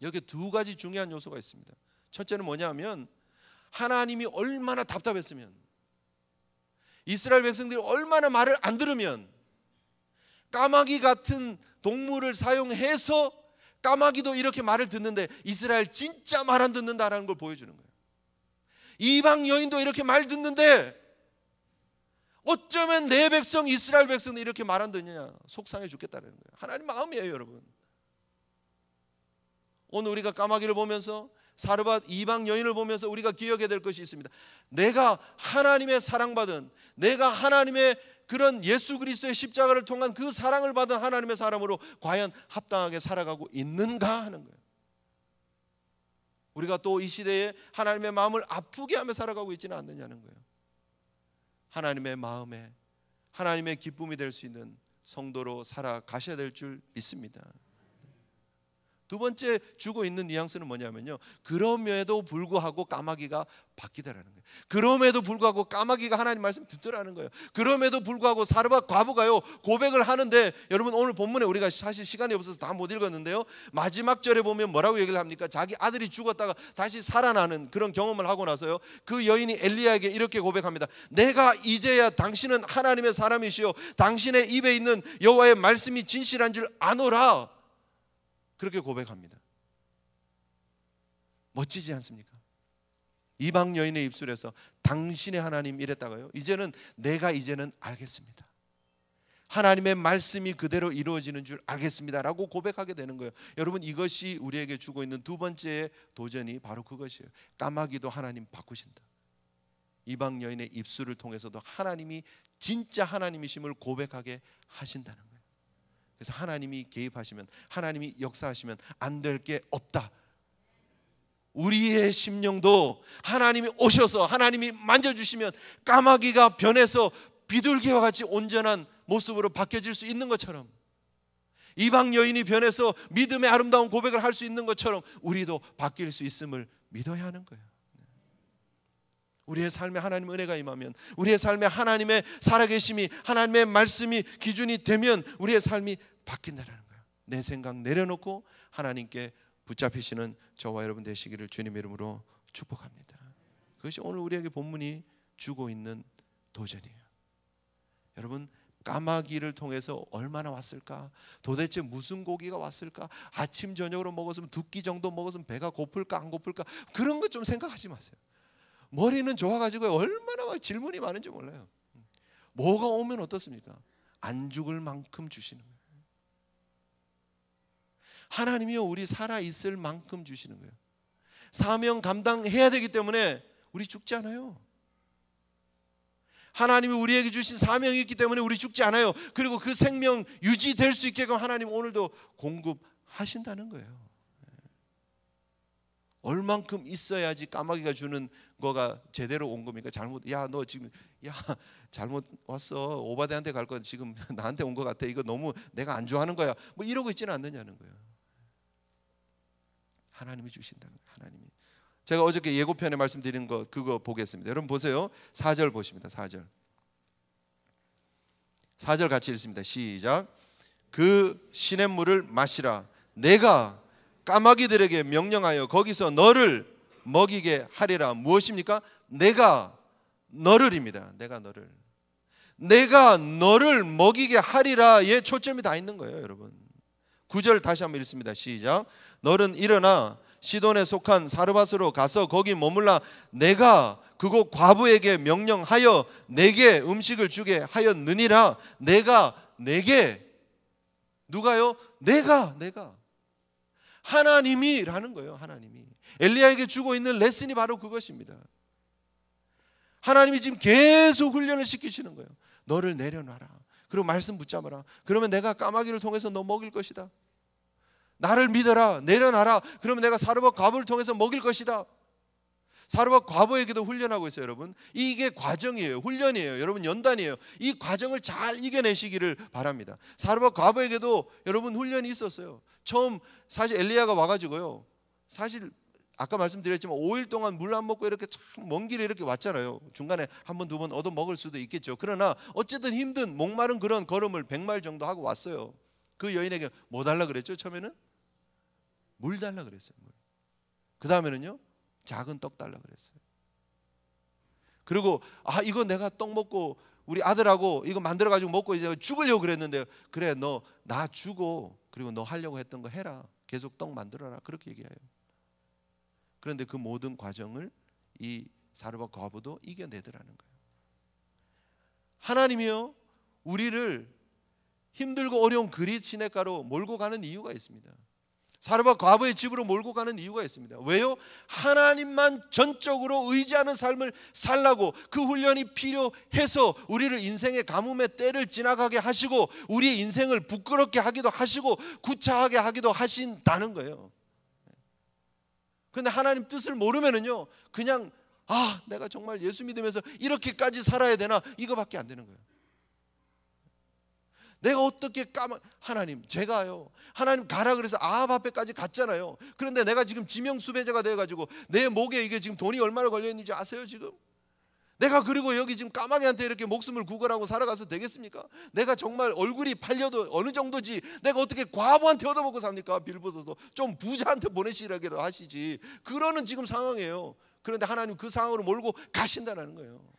S1: 여기 두 가지 중요한 요소가 있습니다. 첫째는 뭐냐면, 하나님이 얼마나 답답했으면, 이스라엘 백성들이 얼마나 말을 안 들으면 까마귀 같은 동물을 사용해서 까마귀도 이렇게 말을 듣는데 이스라엘 진짜 말 안 듣는다라는 걸 보여주는 거예요. 이방 여인도 이렇게 말 듣는데 어쩌면 내 백성 이스라엘 백성은 이렇게 말 안 듣느냐, 속상해 죽겠다는 거예요. 하나님 마음이에요, 여러분. 오늘 우리가 까마귀를 보면서, 사르밧 이방 여인을 보면서 우리가 기억해야 될 것이 있습니다. 내가 하나님의 사랑받은, 내가 하나님의 그런 예수 그리스도의 십자가를 통한 그 사랑을 받은 하나님의 사람으로 과연 합당하게 살아가고 있는가 하는 거예요. 우리가 또 이 시대에 하나님의 마음을 아프게 하며 살아가고 있지는 않느냐는 거예요. 하나님의 마음에 하나님의 기쁨이 될 수 있는 성도로 살아가셔야 될 줄 믿습니다. 두 번째 주고 있는 뉘앙스는 뭐냐면요, 그럼에도 불구하고 까마귀가 바뀌더라는 거예요. 그럼에도 불구하고 까마귀가 하나님 말씀 듣더라는 거예요. 그럼에도 불구하고 사르밧 과부가요 고백을 하는데, 여러분 오늘 본문에 우리가 사실 시간이 없어서 다 못 읽었는데요, 마지막 절에 보면 뭐라고 얘기를 합니까? 자기 아들이 죽었다가 다시 살아나는 그런 경험을 하고 나서요, 그 여인이 엘리야에게 이렇게 고백합니다. 내가 이제야 당신은 하나님의 사람이시요 당신의 입에 있는 여호와의 말씀이 진실한 줄 아노라, 그렇게 고백합니다. 멋지지 않습니까? 이방 여인의 입술에서 당신의 하나님 이랬다가요, 내가 알겠습니다. 하나님의 말씀이 그대로 이루어지는 줄 알겠습니다 라고 고백하게 되는 거예요. 여러분, 이것이 우리에게 주고 있는 두 번째 도전이 바로 그것이에요. 까마귀도 하나님 바꾸신다. 이방 여인의 입술을 통해서도 하나님이 진짜 하나님이심을 고백하게 하신다는 거예요. 그래서 하나님이 개입하시면, 하나님이 역사하시면 안 될 게 없다. 우리의 심령도 하나님이 오셔서 하나님이 만져주시면 까마귀가 변해서 비둘기와 같이 온전한 모습으로 바뀌어질 수 있는 것처럼, 이방 여인이 변해서 믿음의 아름다운 고백을 할 수 있는 것처럼 우리도 바뀔 수 있음을 믿어야 하는 거예요. 우리의 삶에 하나님의 은혜가 임하면, 우리의 삶에 하나님의 살아계심이, 하나님의 말씀이 기준이 되면 우리의 삶이 바뀐다는 거예요. 내 생각 내려놓고 하나님께 붙잡히시는 저와 여러분 되시기를 주님의 이름으로 축복합니다. 그것이 오늘 우리에게 본문이 주고 있는 도전이에요. 여러분, 까마귀를 통해서 얼마나 왔을까? 도대체 무슨 고기가 왔을까? 아침 저녁으로 먹었으면 2끼 정도 먹었으면 배가 고플까 안 고플까? 그런 것 좀 생각하지 마세요. 머리는 좋아가지고 얼마나 질문이 많은지 몰라요. 뭐가 오면 어떻습니까? 안 죽을 만큼 주시는 거예요. 하나님이요, 우리 살아있을 만큼 주시는 거예요. 사명 감당해야 되기 때문에 우리 죽지 않아요. 하나님이 우리에게 주신 사명이 있기 때문에 우리 죽지 않아요. 그리고 그 생명 유지될 수 있게끔 하나님 오늘도 공급하신다는 거예요. 얼만큼 있어야지 까마귀가 주는 거가 제대로 온 겁니까? 잘못, 야 너 지금 잘못 왔어, 오바데한테 갈 거 지금 나한테 온 거 같아, 이거 너무 내가 안 좋아하는 거야, 뭐 이러고 있지는 않느냐는 거예요. 하나님이 주신다는 거예요. 하나님이. 제가 어저께 예고편에 말씀드린 거 그거 보겠습니다. 여러분 보세요. 4절 보십니다. 4절 같이 읽습니다. 시작. 그 시냇물을 마시라. 내가 까마귀들에게 명령하여 거기서 너를 먹이게 하리라. 무엇입니까? 내가 너를입니다. 내가 너를 먹이게 하리라에 초점이 다 있는 거예요, 여러분. 9절 다시 한번 읽습니다. 시작. 너는 일어나 시돈에 속한 사르밧으로 가서 거기 머물라. 내가 그곳 과부에게 명령하여 내게 음식을 주게 하였느니라. 내가 내게, 누가요? 내가 하나님이라는 거예요. 하나님이 엘리야에게 주고 있는 레슨이 바로 그것입니다. 하나님이 지금 계속 훈련을 시키시는 거예요. 너를 내려놔라. 그리고 말씀 붙잡아라. 그러면 내가 까마귀를 통해서 너 먹일 것이다. 나를 믿어라. 내려놔라. 그러면 내가 사르밧 과부를 통해서 먹일 것이다. 사르밧 과부에게도 훈련하고 있어요, 여러분. 이게 과정이에요. 훈련이에요. 여러분, 연단이에요. 이 과정을 잘 이겨내시기를 바랍니다. 사르밧 과부에게도 여러분 훈련이 있었어요. 처음 사실 엘리야가 와가지고요, 사실 아까 말씀드렸지만 5일 동안 물 안 먹고 이렇게 참 먼 길에 이렇게 왔잖아요. 중간에 한 번, 두 번 얻어 먹을 수도 있겠죠. 그러나 어쨌든 힘든 목마른 그런 걸음을 100마일 정도 하고 왔어요. 그 여인에게 뭐 달라 그랬죠? 처음에는 물 달라 그랬어요. 그 다음에는요, 작은 떡 달라 그랬어요. 그리고 이거 내가 떡 먹고 우리 아들하고 이거 만들어 가지고 먹고 이제 죽으려고 그랬는데, 그래 너 나 주고 그리고 너 하려고 했던 거 해라. 계속 떡 만들어라. 그렇게 얘기해요. 그런데 그 모든 과정을 이 사르밧 과부도 이겨내더라는 거예요. 하나님이요, 우리를 힘들고 어려운 그릿 시냇가로 몰고 가는 이유가 있습니다. 사르밧 과부의 집으로 몰고 가는 이유가 있습니다. 왜요? 하나님만 전적으로 의지하는 삶을 살라고. 그 훈련이 필요해서 우리를 인생의 가뭄의 때를 지나가게 하시고 우리의 인생을 부끄럽게 하기도 하시고 구차하게 하기도 하신다는 거예요. 그런데 하나님 뜻을 모르면은요, 그냥 내가 정말 예수 믿으면서 이렇게까지 살아야 되나, 이거밖에 안 되는 거예요. 내가 어떻게 하나님, 제가요, 하나님 가라 그래서 아합 앞에까지 갔잖아요. 그런데 내가 지금 지명수배자가 돼가지고 내 목에 이게 지금 돈이 얼마나 걸려있는지 아세요? 지금 내가 그리고 여기 지금 까마귀한테 이렇게 목숨을 구걸하고 살아가서 되겠습니까? 내가 정말 얼굴이 팔려도 어느 정도지, 내가 어떻게 과부한테 얻어먹고 삽니까? 빌보드도 좀 부자한테 보내시라기도 하시지. 그러는 지금 상황이에요. 그런데 하나님 그 상황으로 몰고 가신다는 거예요.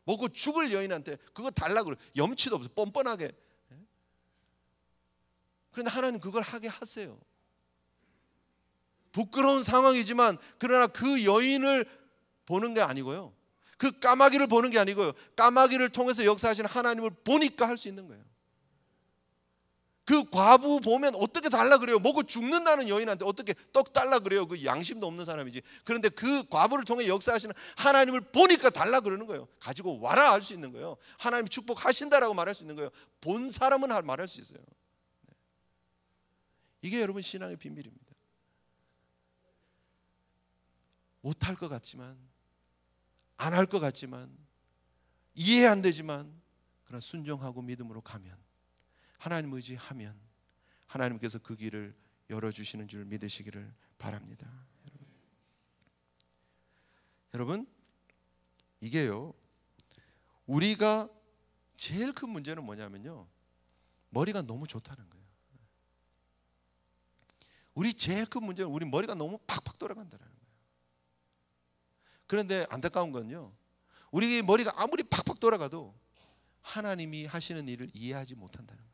S1: 먹고 죽을 여인한테 그거 달라고 그래요. 염치도 없어, 뻔뻔하게. 그런데 하나님 그걸 하게 하세요. 부끄러운 상황이지만 그러나 그 여인을 보는 게 아니고요, 그 까마귀를 보는 게 아니고요, 까마귀를 통해서 역사하시는 하나님을 보니까 할 수 있는 거예요. 그 과부 보면 어떻게 달라 그래요? 먹고 죽는다는 여인한테 어떻게 떡 달라 그래요? 그 양심도 없는 사람이지. 그런데 그 과부를 통해 역사하시는 하나님을 보니까 달라 그러는 거예요. 가지고 와라 할 수 있는 거예요. 하나님 축복하신다라고 말할 수 있는 거예요. 본 사람은 말할 수 있어요. 이게 여러분 신앙의 비밀입니다. 못할 것 같지만, 안 할 것 같지만, 이해 안 되지만, 그런 순종하고 믿음으로 가면, 하나님 의지하면 하나님께서 그 길을 열어주시는 줄 믿으시기를 바랍니다. 여러분, 이게요, 우리가 제일 큰 문제는 뭐냐면요, 머리가 너무 좋다는 거예요. 우리 제일 큰 문제는 우리 머리가 너무 팍팍 돌아간다는 거예요. 그런데 안타까운 건요, 우리 머리가 아무리 팍팍 돌아가도 하나님이 하시는 일을 이해하지 못한다는 거예요.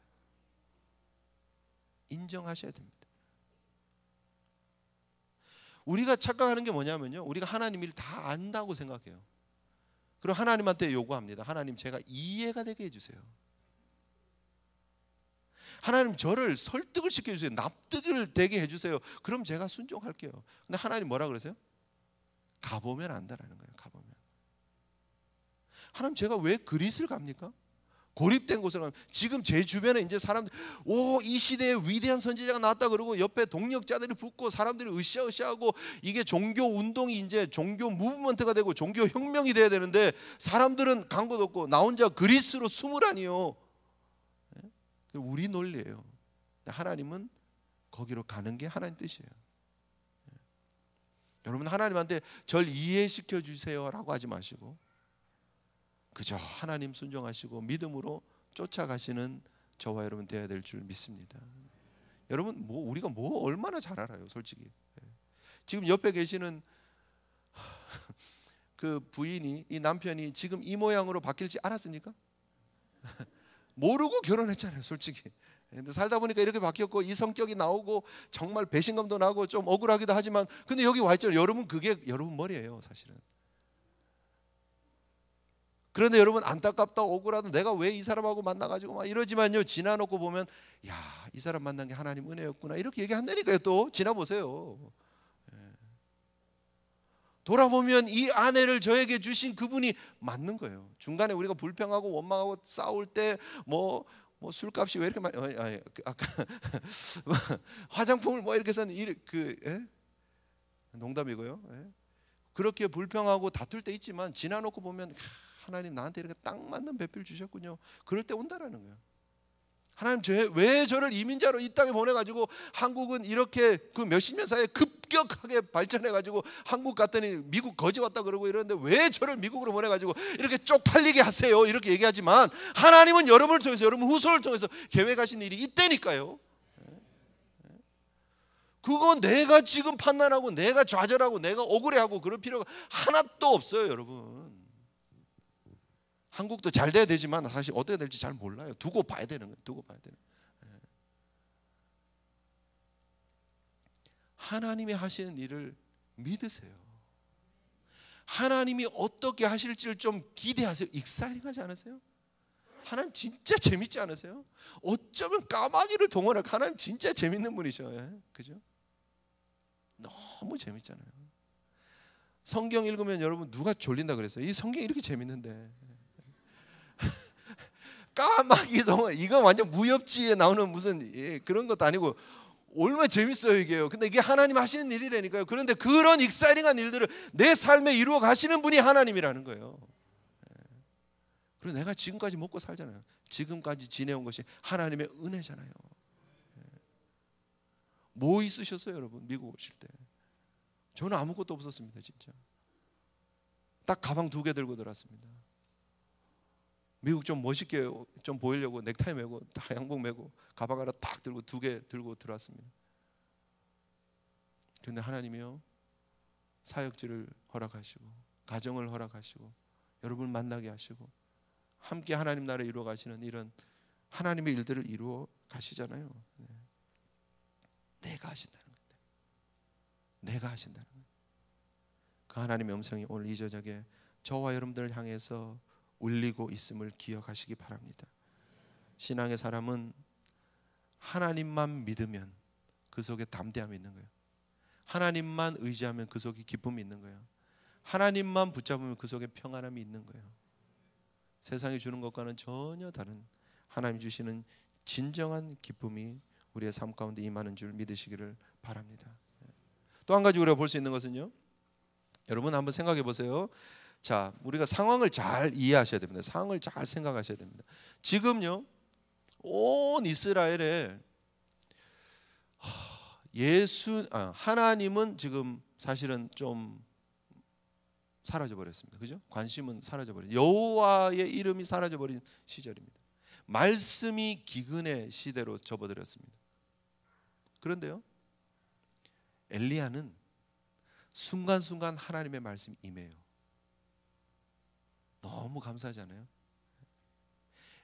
S1: 인정하셔야 됩니다. 우리가 착각하는 게 뭐냐면요, 우리가 하나님 일 다 안다고 생각해요. 그리고 하나님한테 요구합니다. 하나님, 제가 이해가 되게 해주세요. 하나님, 저를 설득을 시켜주세요. 납득을 되게 해주세요. 그럼 제가 순종할게요. 근데 하나님 뭐라 그러세요? 가보면 안다라는 거예요. 가보면. 하나님, 제가 왜 그릿을 갑니까? 고립된 곳을 가면, 지금 제 주변에 이제 사람들, 이 시대에 위대한 선지자가 나왔다 그러고 옆에 동력자들이 붙고 사람들이 으쌰으쌰하고, 이게 종교 운동이 이제 종교 무브먼트가 되고 종교 혁명이 돼야 되는데 사람들은 간 곳 없고 나 혼자 그리스로 숨으라니요. 우리 논리예요. 하나님은 거기로 가는 게 하나님 뜻이에요. 여러분, 하나님한테 절 이해시켜 주세요라고 하지 마시고 그저 하나님 순종하시고 믿음으로 쫓아가시는 저와 여러분 되어야 될 줄 믿습니다. 여러분, 우리가 얼마나 잘 알아요, 솔직히. 지금 옆에 계시는 그 부인이, 이 남편이 지금 이 모양으로 바뀔지 알았습니까? 모르고 결혼했잖아요, 솔직히. 근데 살다 보니까 이렇게 바뀌었고 이 성격이 나오고 정말 배신감도 나고 좀 억울하기도 하지만, 근데 여기 와 있잖아요. 여러분, 그게 여러분 머리예요, 사실은. 그런데 여러분, 안타깝다, 억울하다, 내가 왜 이 사람하고 만나가지고 막 이러지만요, 지나놓고 보면, 야, 이 사람 만난 게 하나님 은혜였구나, 이렇게 얘기한다니까요. 또 지나보세요. 돌아보면 이 아내를 저에게 주신 그분이 맞는 거예요. 중간에 우리가 불평하고 원망하고 싸울 때 뭐 술값이 왜 이렇게 많이, 아까 화장품을 뭐 이렇게 샀는 농담이고요. 그렇게 불평하고 다툴 때 있지만 지나놓고 보면, 하나님 나한테 이렇게 딱 맞는 배필 주셨군요. 그럴 때 온다라는 거예요. 하나님, 왜 저를 이민자로 이 땅에 보내가지고, 한국은 이렇게 그 몇십 년 사이에 급격하게 발전해가지고 한국 갔더니 미국 거지 왔다 그러고 이러는데 왜 저를 미국으로 보내가지고 이렇게 쪽팔리게 하세요, 이렇게 얘기하지만, 하나님은 여러분을 통해서, 여러분 후손을 통해서 계획하신 일이 있다니까요. 그거 내가 지금 판단하고 내가 좌절하고 내가 억울해하고 그럴 필요가 하나도 없어요, 여러분. 한국도 잘 돼야 되지만 사실 어떻게 될지 잘 몰라요. 두고 봐야 되는 거예요. 두고 봐야 되는 거예요. 하나님이 하시는 일을 믿으세요. 하나님이 어떻게 하실지를 좀 기대하세요. 익사이팅하지 않으세요? 하나님 진짜 재밌지 않으세요? 어쩌면 까마귀를 동원할, 하나님 진짜 재밌는 분이셔. 그죠? 너무 재밌잖아요. 성경 읽으면 여러분, 누가 졸린다 그랬어요? 이 성경이 이렇게 재밌는데. 까마귀 동원, 이거 완전 무협지에 나오는 무슨 그런 것도 아니고 얼마나 재밌어요, 이게요. 근데 이게 하나님 하시는 일이라니까요. 그런데 그런 익사이팅한 일들을 내 삶에 이루어 가시는 분이 하나님이라는 거예요. 그리고 내가 지금까지 먹고 살잖아요. 지금까지 지내온 것이 하나님의 은혜잖아요. 뭐 있으셨어요, 여러분? 미국 오실 때 저는 아무것도 없었습니다. 진짜 딱 가방 2개 들고 들어왔습니다. 미국 좀 멋있게 좀 보이려고 넥타이 메고 딱 양복 메고 가방 하나 딱 들고 2개 들고 들어왔습니다. 그런데 하나님이요, 사역지를 허락하시고 가정을 허락하시고 여러분을 만나게 하시고 함께 하나님 나라를 이루어 가시는 이런 하나님의 일들을 이루어 가시잖아요. 내가 하신다는 거예요. 내가 하신다는 거예요. 그 하나님의 음성이 오늘 이 저녁에 저와 여러분들을 향해서 울리고 있음을 기억하시기 바랍니다. 신앙의 사람은 하나님만 믿으면 그 속에 담대함이 있는 거예요. 하나님만 의지하면 그 속에 기쁨이 있는 거예요. 하나님만 붙잡으면 그 속에 평안함이 있는 거예요. 세상이 주는 것과는 전혀 다른 하나님 주시는 진정한 기쁨이 우리의 삶 가운데 임하는 줄 믿으시기를 바랍니다. 또 한 가지 우리가 볼 수 있는 것은요, 여러분 한번 생각해 보세요. 자, 우리가 상황을 잘 이해하셔야 됩니다. 상황을 잘 생각하셔야 됩니다. 지금요, 온 이스라엘에 하나님은 지금 사실은 좀 사라져 버렸습니다. 그죠? 관심은 사라져 버린, 여호와의 이름이 사라져 버린 시절입니다. 말씀이 기근의 시대로 접어들었습니다. 그런데요, 엘리야는 순간순간 하나님의 말씀이 임해요. 너무 감사하지 않아요?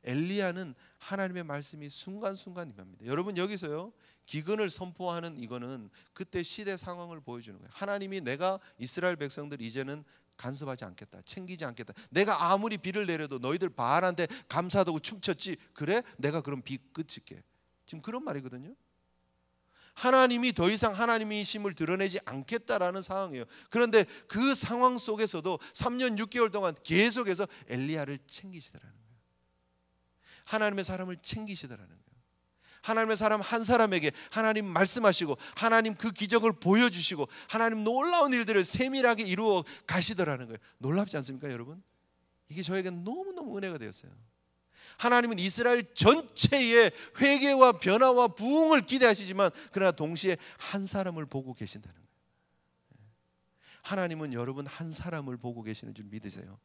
S1: 엘리야는 하나님의 말씀이 순간순간 임합니다. 여러분, 여기서요, 기근을 선포하는 이거는 그때 시대 상황을 보여주는 거예요. 하나님이 내가 이스라엘 백성들 이제는 간섭하지 않겠다, 챙기지 않겠다. 내가 아무리 비를 내려도 너희들 바알한테 감사하고 춤췄지, 그래? 내가 그럼 비 그칠게. 지금 그런 말이거든요. 하나님이 더 이상 하나님이심을 드러내지 않겠다라는 상황이에요. 그런데 그 상황 속에서도 3년 6개월 동안 계속해서 엘리야를 챙기시더라는 거예요. 하나님의 사람을 챙기시더라는 거예요. 하나님의 사람 한 사람에게 하나님 말씀하시고 하나님 그 기적을 보여주시고 하나님 놀라운 일들을 세밀하게 이루어 가시더라는 거예요. 놀랍지 않습니까, 여러분? 이게 저에게 너무너무 은혜가 되었어요. 하나님은 이스라엘 전체의 회개와 변화와 부흥을 기대하시지만 그러나 동시에 한 사람을 보고 계신다는 거예요. 하나님은 여러분 한 사람을 보고 계시는 줄 믿으세요.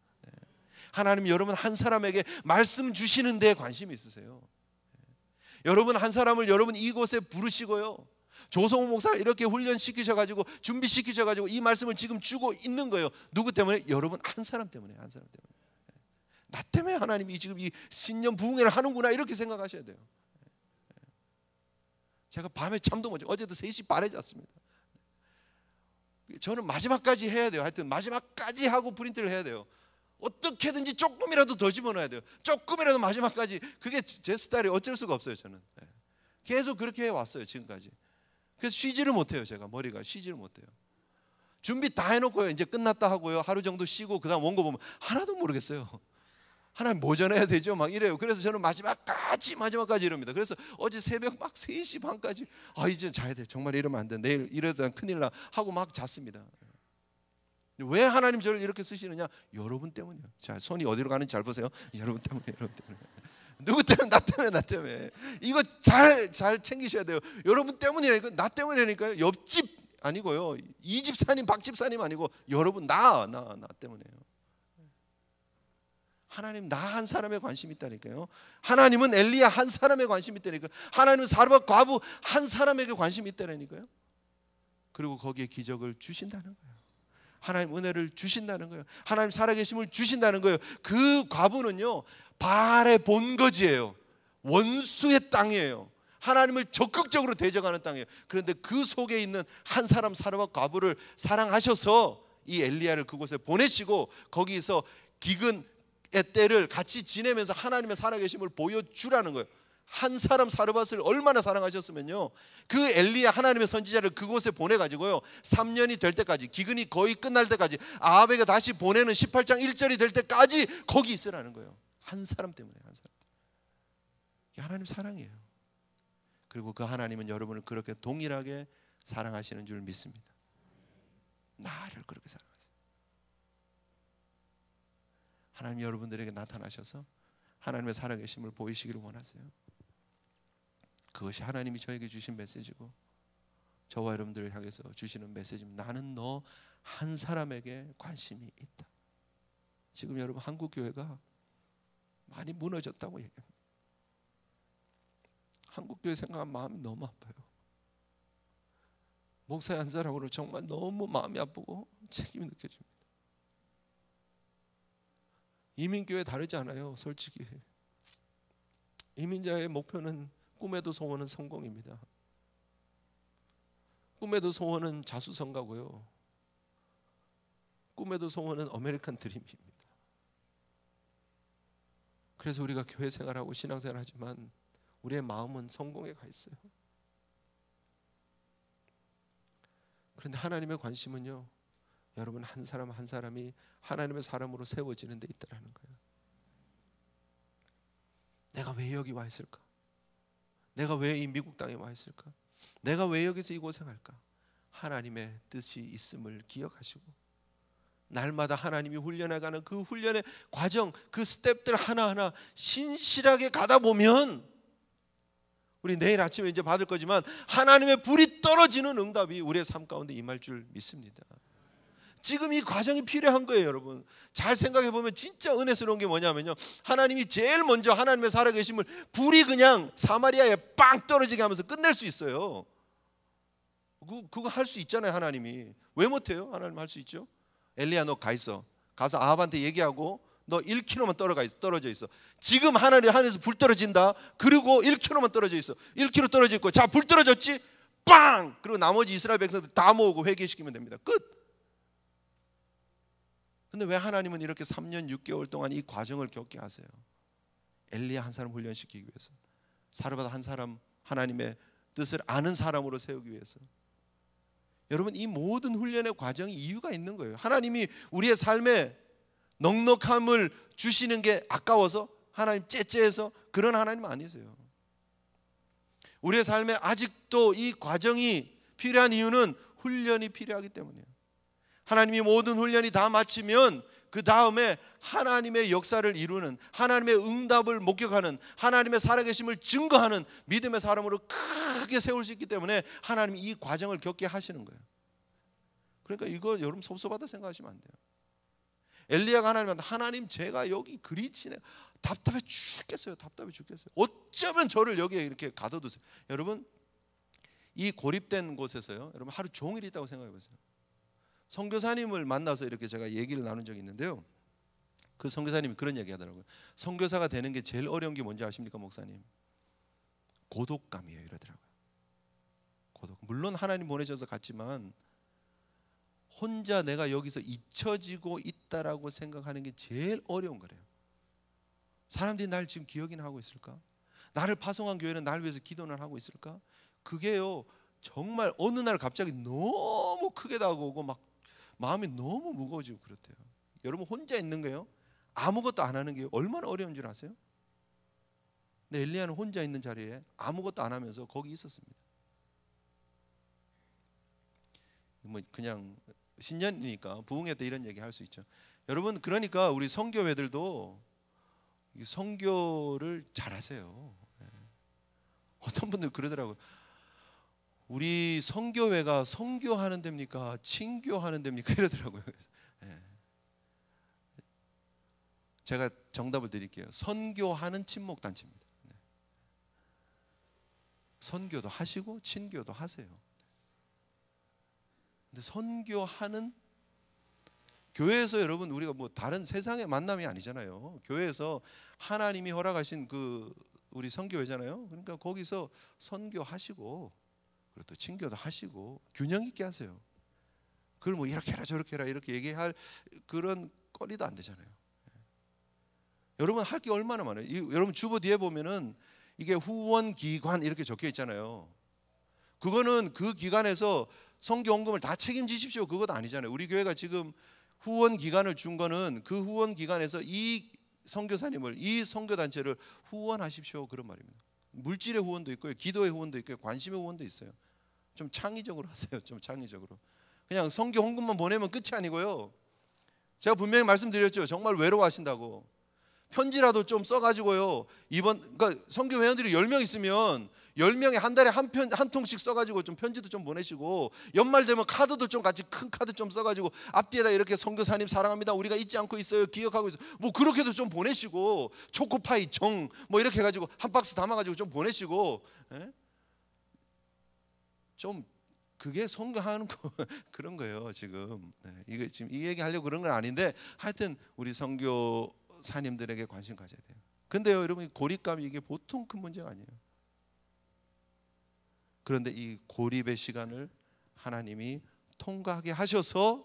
S1: 하나님 여러분 한 사람에게 말씀 주시는 데 관심이 있으세요. 여러분 한 사람을 여러분 이곳에 부르시고요, 조성우 목사를 이렇게 훈련시키셔가지고 준비시키셔가지고 이 말씀을 지금 주고 있는 거예요. 누구 때문에? 여러분 한 사람 때문에. 한 사람 때문에. 나 때문에 하나님이 지금 이 신년 부흥회를 하는구나, 이렇게 생각하셔야 돼요. 제가 밤에 잠도 못 자요. 어제도 3시 반에 잤습니다. 저는 마지막까지 해야 돼요. 하여튼 마지막까지 하고 프린트를 해야 돼요. 어떻게든지 조금이라도 더 집어넣어야 돼요. 조금이라도 마지막까지. 그게 제 스타일이 어쩔 수가 없어요. 저는 계속 그렇게 해왔어요, 지금까지. 그래서 쉬지를 못해요. 제가 머리가 쉬지를 못해요. 준비 다 해놓고요, 이제 끝났다 하고요, 하루 정도 쉬고 그 다음 원고 보면 하나도 모르겠어요. 하나님 뭐 전해야 되죠? 막 이래요. 그래서 저는 마지막까지 이럽니다. 그래서 어제 새벽 막 3시 반까지 이제 자야 돼. 정말 이러면 안 돼. 내일 이러다 큰일 나 하고 막 잤습니다. 왜 하나님 저를 이렇게 쓰시느냐? 여러분 때문이에요. 자, 손이 어디로 가는지 잘 보세요. 여러분 때문에, 여러분 때문에. 누구 때문에? 나 때문에. 이거 잘 챙기셔야 돼요. 여러분 때문이라니까. 나 때문이라니까요. 옆집 아니고요, 이 집사님 박집사님 아니고 여러분 나 때문에요. 하나님 나 한 사람에 관심이 있다니까요. 하나님은 엘리야 한 사람에 관심이 있다니까요. 하나님은 사르밧 과부 한 사람에게 관심이 있다니까요. 그리고 거기에 기적을 주신다는 거예요. 하나님 은혜를 주신다는 거예요. 하나님 살아계심을 주신다는 거예요. 그 과부는요, 바알의 본거지예요. 원수의 땅이에요. 하나님을 적극적으로 대적하는 땅이에요. 그런데 그 속에 있는 한 사람 사르밧 과부를 사랑하셔서 이 엘리야를 그곳에 보내시고 거기서 기근의 때를 같이 지내면서 하나님의 살아계심을 보여주라는 거예요. 한 사람 사르밧을 얼마나 사랑하셨으면요, 그 엘리야 하나님의 선지자를 그곳에 보내가지고요 3년이 될 때까지, 기근이 거의 끝날 때까지, 아합에게 다시 보내는 18장 1절이 될 때까지 거기 있으라는 거예요. 한 사람 때문에. 한 사람. 이게 하나님 사랑이에요. 그리고 그 하나님은 여러분을 그렇게 동일하게 사랑하시는 줄 믿습니다. 나를 그렇게 사랑하세요. 하나님 여러분들에게 나타나셔서 하나님의 살아계심을 보이시기를 원하세요. 그것이 하나님이 저에게 주신 메시지고 저와 여러분들을 향해서 주시는 메시지입니다. 나는 너 한 사람에게 관심이 있다. 지금 여러분 한국교회가 많이 무너졌다고 얘기합니다. 한국교회 생각하면 마음이 너무 아파요. 목사 한 사람으로 정말 너무 마음이 아프고 책임이 느껴집니다. 이민교회 다르지 않아요. 솔직히 이민자의 목표는, 꿈에도 소원은 성공입니다. 꿈에도 소원은 자수성가고요, 꿈에도 소원은 아메리칸 드림입니다. 그래서 우리가 교회 생활하고 신앙생활하지만
S2: 우리의 마음은 성공에 가 있어요. 그런데 하나님의 관심은요, 여러분 한 사람 한 사람이 하나님의 사람으로 세워지는 데 있다라는 거예요. 내가 왜 여기 와 있을까? 내가 왜 이 미국 땅에 와 있을까? 내가 왜 여기서 이 고생할까? 하나님의 뜻이 있음을 기억하시고 날마다 하나님이 훈련해가는 그 훈련의 과정, 그 스텝들 하나하나 신실하게 가다 보면 우리 내일 아침에 이제 받을 거지만 하나님의 불이 떨어지는 응답이 우리의 삶 가운데 임할 줄 믿습니다. 지금 이 과정이 필요한 거예요, 여러분. 잘 생각해 보면 진짜 은혜스러운 게 뭐냐면요, 하나님이 제일 먼저 하나님의 살아계심을 불이 그냥 사마리아에 빵 떨어지게 하면서 끝낼 수 있어요. 그거 할 수 있잖아요. 하나님이 왜 못해요? 하나님 할 수 있죠. 엘리야, 너 가 있어. 가서 아합한테 얘기하고 너 1km만 떨어져 있어. 지금 하늘에서 불 떨어진다. 그리고 1km만 떨어져 있어. 1km 떨어져 있고, 자, 불 떨어졌지? 빵! 그리고 나머지 이스라엘 백성들 다 모으고 회개시키면 됩니다. 끝. 근데 왜 하나님은 이렇게 3년 6개월 동안 이 과정을 겪게 하세요? 엘리야 한 사람 훈련시키기 위해서, 사르밧 한 사람 하나님의 뜻을 아는 사람으로 세우기 위해서. 여러분, 이 모든 훈련의 과정이 이유가 있는 거예요. 하나님이 우리의 삶에 넉넉함을 주시는 게 아까워서, 하나님 째째해서, 그런 하나님 아니세요. 우리의 삶에 아직도 이 과정이 필요한 이유는 훈련이 필요하기 때문이에요. 하나님이 모든 훈련이 다 마치면 그 다음에 하나님의 역사를 이루는, 하나님의 응답을 목격하는, 하나님의 살아계심을 증거하는 믿음의 사람으로 크게 세울 수 있기 때문에 하나님이 이 과정을 겪게 하시는 거예요. 그러니까 이거 여러분 섭섭하다 생각하시면 안 돼요. 엘리야가 하나님한테, 하나님 제가 여기 그리 지내 답답해 죽겠어요. 답답해 죽겠어요. 어쩌면 저를 여기에 이렇게 가둬두세요. 여러분, 이 고립된 곳에서요, 여러분 하루 종일 있다고 생각해 보세요. 선교사님을 만나서 이렇게 제가 얘기를 나눈 적이 있는데요, 그 선교사님이 그런 얘기 하더라고요. 선교사가 되는 게 제일 어려운 게 뭔지 아십니까, 목사님? 고독감이에요, 이러더라고요. 고독. 물론 하나님 보내셔서 갔지만 혼자 내가 여기서 잊혀지고 있다라고 생각하는 게 제일 어려운 거래요. 사람들이 날 지금 기억이나 하고 있을까? 나를 파송한 교회는 날 위해서 기도는 하고 있을까? 그게요, 정말 어느 날 갑자기 너무 크게 다가오고 막 마음이 너무 무거워지고 그렇대요. 여러분, 혼자 있는 거예요, 아무것도 안 하는 게 얼마나 어려운 줄 아세요? 근데 엘리야는 혼자 있는 자리에 아무것도 안 하면서 거기 있었습니다. 뭐 그냥 신년이니까 부흥회 때 이런 얘기 할 수 있죠. 여러분, 그러니까 우리 선교회들도 선교를 잘하세요. 어떤 분들 그러더라고요. 우리 선교회가 선교하는 데입니까? 친교하는 데입니까? 이러더라고요. 제가 정답을 드릴게요. 선교하는 친목단체입니다. 선교도 하시고 친교도 하세요. 근데 선교하는, 교회에서 여러분 우리가 뭐 다른 세상의 만남이 아니잖아요. 교회에서 하나님이 허락하신 그 우리 선교회잖아요. 그러니까 거기서 선교하시고 그리고 또 친교도 하시고 균형 있게 하세요. 그걸 뭐 이렇게 해라 저렇게 해라 이렇게 얘기할 그런 거리도 안 되잖아요. 여러분 할 게 얼마나 많아요. 여러분 주보 뒤에 보면은 이게 후원기관 이렇게 적혀 있잖아요. 그거는 그 기관에서 선교헌금을 다 책임지십시오 그것도 아니잖아요. 우리 교회가 지금 후원기관을 준 거는 그 후원기관에서 이 선교사님을, 이 선교단체를 후원하십시오 그런 말입니다. 물질의 후원도 있고요, 기도의 후원도 있고요, 관심의 후원도 있어요. 좀 창의적으로 하세요. 좀 창의적으로. 그냥 선교 헌금만 보내면 끝이 아니고요, 제가 분명히 말씀드렸죠. 정말 외로워하신다고 편지라도 좀 써가지고요. 그러니까 선교 회원들이 10명 있으면 10명에 한 달에 한 통씩 써가지고 좀 편지도 좀 보내시고, 연말 되면 카드도 좀 같이 큰 카드 좀 써가지고 앞뒤에다 이렇게 선교사님 사랑합니다, 우리가 잊지 않고 있어요, 기억하고 있어요, 뭐 그렇게도 좀 보내시고, 초코파이 정 뭐 이렇게 해가지고 한 박스 담아가지고 좀 보내시고, 좀 그게 선교하는 거 그런 거예요 지금. 이게 지금 이 얘기 하려고 그런 건 아닌데, 하여튼 우리 선교사님들에게 관심 가져야 돼요. 근데요 여러분, 고립감이 이게 보통 큰 문제가 아니에요. 그런데 이 고립의 시간을 하나님이 통과하게 하셔서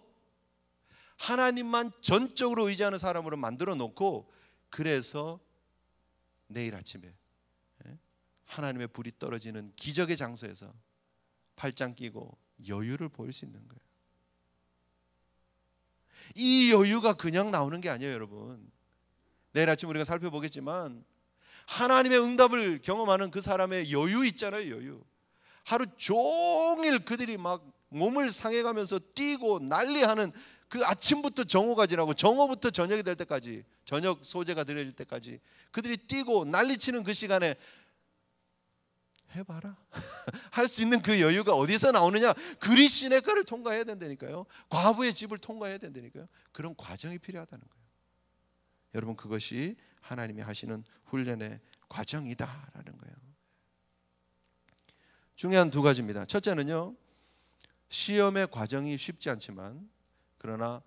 S2: 하나님만 전적으로 의지하는 사람으로 만들어 놓고, 그래서 내일 아침에 하나님의 불이 떨어지는 기적의 장소에서 팔짱 끼고 여유를 보일 수 있는 거예요. 이 여유가 그냥 나오는 게 아니에요, 여러분. 내일 아침 우리가 살펴보겠지만 하나님의 응답을 경험하는 그 사람의 여유 있잖아요, 여유. 하루 종일 그들이 막 몸을 상해가면서 뛰고 난리하는 그 아침부터 정오가 지나고 정오부터 저녁이 될 때까지, 저녁 소재가 드려질 때까지 그들이 뛰고 난리치는 그 시간에 해봐라 할 수 있는 그 여유가 어디서 나오느냐? 그리시네가를 통과해야 된다니까요. 과부의 집을 통과해야 된다니까요. 그런 과정이 필요하다는 거예요. 여러분, 그것이 하나님이 하시는 훈련의 과정이다라는 거예요. 중요한 두 가지입니다. 첫째는요, 시험의 과정이 쉽지 않지만 그러나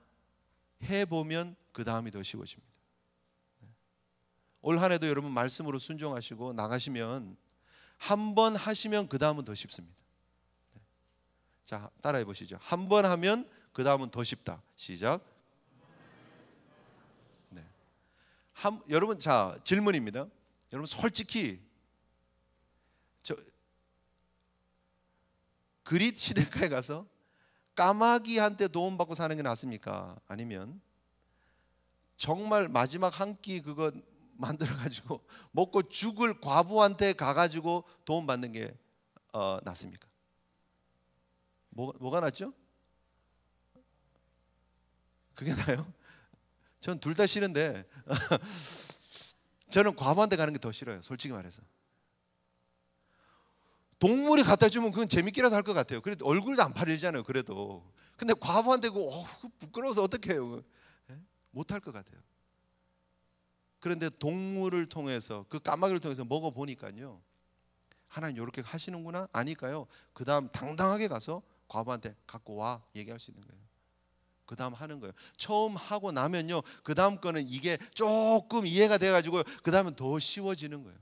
S2: 해보면 그 다음이 더 쉬워집니다. 올 한 해도 여러분 말씀으로 순종하시고 나가시면 한 번 하시면 그 다음은 더 쉽습니다. 자, 따라해 보시죠. 한 번 하면 그 다음은 더 쉽다. 시작. 네. 여러분, 자, 질문입니다. 여러분, 솔직히 그릿 시대가에 가서 까마귀한테 도움받고 사는 게 낫습니까? 아니면 정말 마지막 한 끼 그거 만들어 가지고 먹고 죽을 과부한테 가가지고 도움받는 게 낫습니까? 뭐가 낫죠? 그게 나요? 전 둘 다 싫은데 저는 과부한테 가는 게 더 싫어요, 솔직히 말해서. 동물이 갖다 주면 그건 재밌기라도 할 것 같아요. 그래도 얼굴도 안 파리잖아요, 그래도. 근데 과부한테 부끄러워서 어떻게 해요? 못할 것 같아요. 그런데 동물을 통해서, 그 까마귀를 통해서 먹어보니까요, 하나님 이렇게 하시는구나 아니까요, 그 다음 당당하게 가서 과부한테 갖고 와 얘기할 수 있는 거예요. 그 다음 하는 거예요. 처음 하고 나면요, 그 다음 거는 이게 조금 이해가 돼가지고 그 다음은 더 쉬워지는 거예요.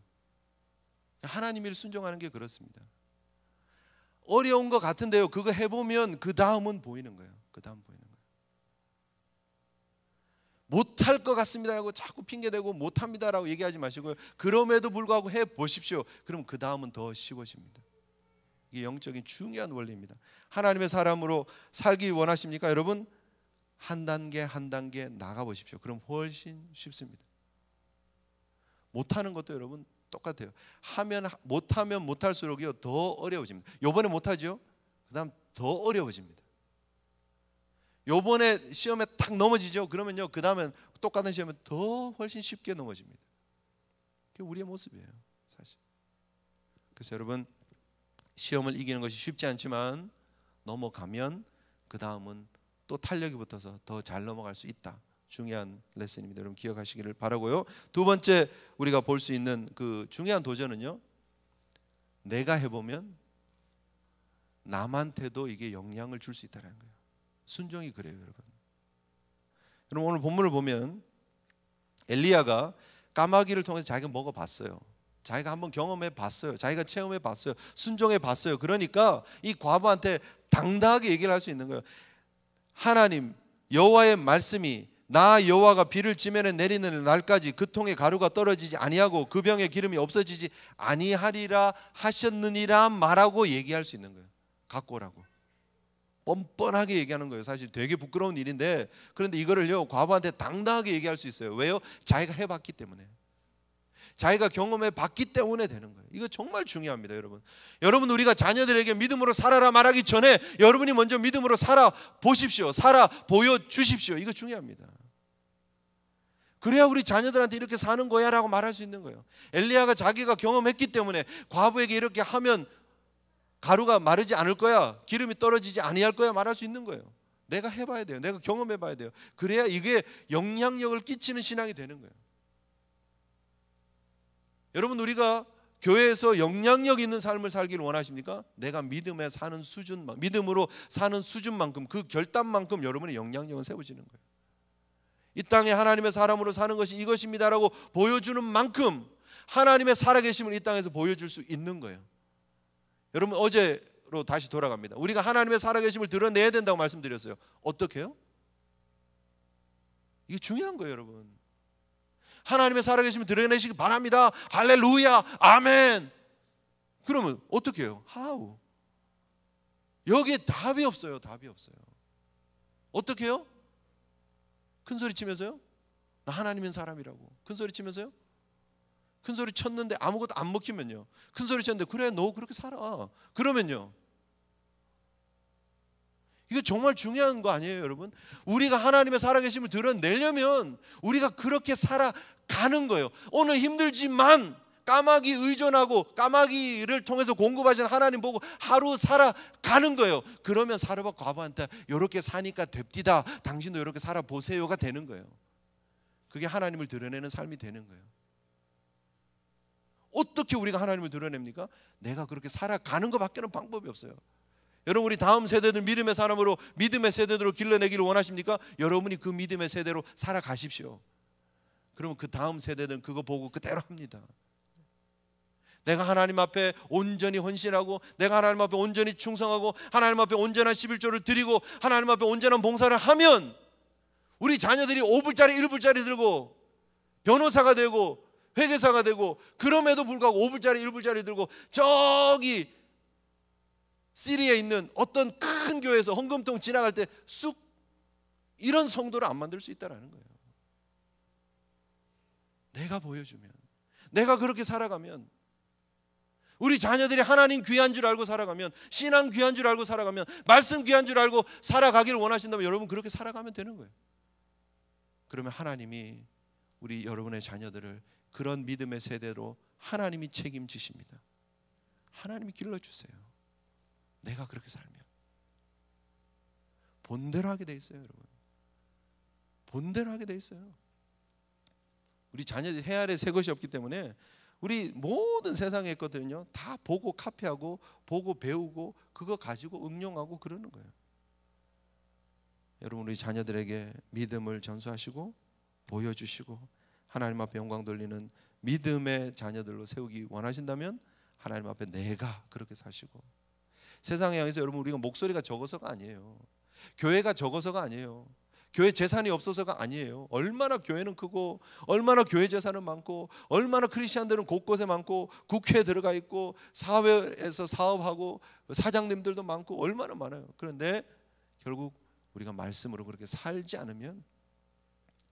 S2: 하나님을 순종하는 게 그렇습니다. 어려운 것 같은데요, 그거 해보면 그 다음은 보이는 거예요. 그 다음 보이는 거예요. 못할 것 같습니다 하고 자꾸 핑계대고 못합니다라고 얘기하지 마시고요, 그럼에도 불구하고 해보십시오. 그럼 그 다음은 더 쉬워집니다. 이게 영적인 중요한 원리입니다. 하나님의 사람으로 살기 원하십니까? 여러분, 한 단계 한 단계 나가보십시오. 그럼 훨씬 쉽습니다. 못하는 것도 여러분 똑같아요. 못하면 못할수록요 더 어려워집니다. 요번에 못하죠? 그 다음 더 어려워집니다. 요번에 시험에 딱 넘어지죠? 그러면요 그 다음엔 똑같은 시험에 더 훨씬 쉽게 넘어집니다. 그게 우리의 모습이에요, 사실. 그래서 여러분, 시험을 이기는 것이 쉽지 않지만 넘어가면 그 다음은 또 탄력이 붙어서 더 잘 넘어갈 수 있다. 중요한 레슨입니다. 여러분 기억하시기를 바라고요. 두 번째 우리가 볼 수 있는 그 중요한 도전은요, 내가 해보면 남한테도 이게 영향을 줄 수 있다는 거예요. 순종이 그래요, 여러분. 여러분, 오늘 본문을 보면 엘리야가 까마귀를 통해서 자기가 먹어봤어요. 자기가 한번 경험해 봤어요. 자기가 체험해 봤어요. 순종해 봤어요. 그러니까 이 과부한테 당당하게 얘기를 할 수 있는 거예요. 하나님 여호와의 말씀이 나 여호와가 비를 지면에 내리는 날까지 그 통에 가루가 떨어지지 아니하고 그 병에 기름이 없어지지 아니하리라 하셨느니라 말하고 얘기할 수 있는 거예요. 갖고 오라고 뻔뻔하게 얘기하는 거예요. 사실 되게 부끄러운 일인데, 그런데 이거를요 과부한테 당당하게 얘기할 수 있어요. 왜요? 자기가 해봤기 때문에, 자기가 경험해 봤기 때문에 되는 거예요. 이거 정말 중요합니다, 여러분. 여러분, 우리가 자녀들에게 믿음으로 살아라 말하기 전에 여러분이 먼저 믿음으로 살아 보십시오. 살아 보여주십시오. 이거 중요합니다. 그래야 우리 자녀들한테 이렇게 사는 거야 라고 말할 수 있는 거예요. 엘리야가 자기가 경험했기 때문에 과부에게 이렇게 하면 가루가 마르지 않을 거야, 기름이 떨어지지 아니할 거야 말할 수 있는 거예요. 내가 해봐야 돼요. 내가 경험해 봐야 돼요. 그래야 이게 영향력을 끼치는 신앙이 되는 거예요. 여러분, 우리가 교회에서 영향력 있는 삶을 살기를 원하십니까? 내가 믿음으로 사는 수준만큼, 그 결단만큼 여러분의 영향력은 세워지는 거예요. 이 땅에 하나님의 사람으로 사는 것이 이것입니다라고 보여주는 만큼 하나님의 살아계심을 이 땅에서 보여줄 수 있는 거예요. 여러분, 어제로 다시 돌아갑니다. 우리가 하나님의 살아계심을 드러내야 된다고 말씀드렸어요. 어떻게 해요? 이게 중요한 거예요, 여러분. 하나님의 살아계심을 드러내시기 바랍니다. 할렐루야, 아멘. 그러면 어떻게 해요? How? 여기에 답이 없어요. 답이 없어요. 어떻게 해요? 큰 소리 치면서요? 나 하나님인 사람이라고. 큰 소리 치면서요? 큰 소리 쳤는데 아무것도 안 먹히면요. 큰 소리 쳤는데 그래 너 그렇게 살아. 그러면요. 이거 정말 중요한 거 아니에요, 여러분? 우리가 하나님의 살아계심을 드러내려면 우리가 그렇게 살아가는 거예요. 오늘 힘들지만 까마귀 의존하고 까마귀를 통해서 공급하시는 하나님 보고 하루 살아가는 거예요. 그러면 사르밧 과부한테 이렇게 사니까 됩디다. 당신도 이렇게 살아보세요가 되는 거예요. 그게 하나님을 드러내는 삶이 되는 거예요. 어떻게 우리가 하나님을 드러냅니까? 내가 그렇게 살아가는 것밖에는 방법이 없어요. 여러분 우리 다음 세대들 믿음의 사람으로 믿음의 세대들로 길러내기를 원하십니까? 여러분이 그 믿음의 세대로 살아가십시오. 그러면 그 다음 세대들은 그거 보고 그대로 합니다. 내가 하나님 앞에 온전히 헌신하고 내가 하나님 앞에 온전히 충성하고 하나님 앞에 온전한 11조를 드리고 하나님 앞에 온전한 봉사를 하면 우리 자녀들이 5불짜리 1불짜리 들고 변호사가 되고 회계사가 되고 그럼에도 불구하고 5불짜리 1불짜리 들고 저기 시리에 있는 어떤 큰 교회에서 헌금통 지나갈 때 쑥 이런 성도를 안 만들 수 있다는 거예요. 내가 보여주면, 내가 그렇게 살아가면, 우리 자녀들이 하나님 귀한 줄 알고 살아가면, 신앙 귀한 줄 알고 살아가면, 말씀 귀한 줄 알고 살아가기를 원하신다면 여러분 그렇게 살아가면 되는 거예요. 그러면 하나님이 우리 여러분의 자녀들을 그런 믿음의 세대로 하나님이 책임지십니다. 하나님이 길러주세요. 내가 그렇게 살면 본대로 하게 돼 있어요, 여러분. 본대로 하게 돼 있어요. 우리 자녀들이 해 아래 새 것이 없기 때문에 우리 모든 세상에 있거든요. 다 보고 카피하고 보고 배우고 그거 가지고 응용하고 그러는 거예요. 여러분 우리 자녀들에게 믿음을 전수하시고 보여주시고 하나님 앞에 영광 돌리는 믿음의 자녀들로 세우기 원하신다면 하나님 앞에 내가 그렇게 사시고 세상에 향해서 여러분 우리가 목소리가 적어서가 아니에요. 교회가 적어서가 아니에요. 교회 재산이 없어서가 아니에요. 얼마나 교회는 크고 얼마나 교회 재산은 많고 얼마나 크리스천들은 곳곳에 많고 국회에 들어가 있고 사회에서 사업하고 사장님들도 많고 얼마나 많아요. 그런데 결국 우리가 말씀으로 그렇게 살지 않으면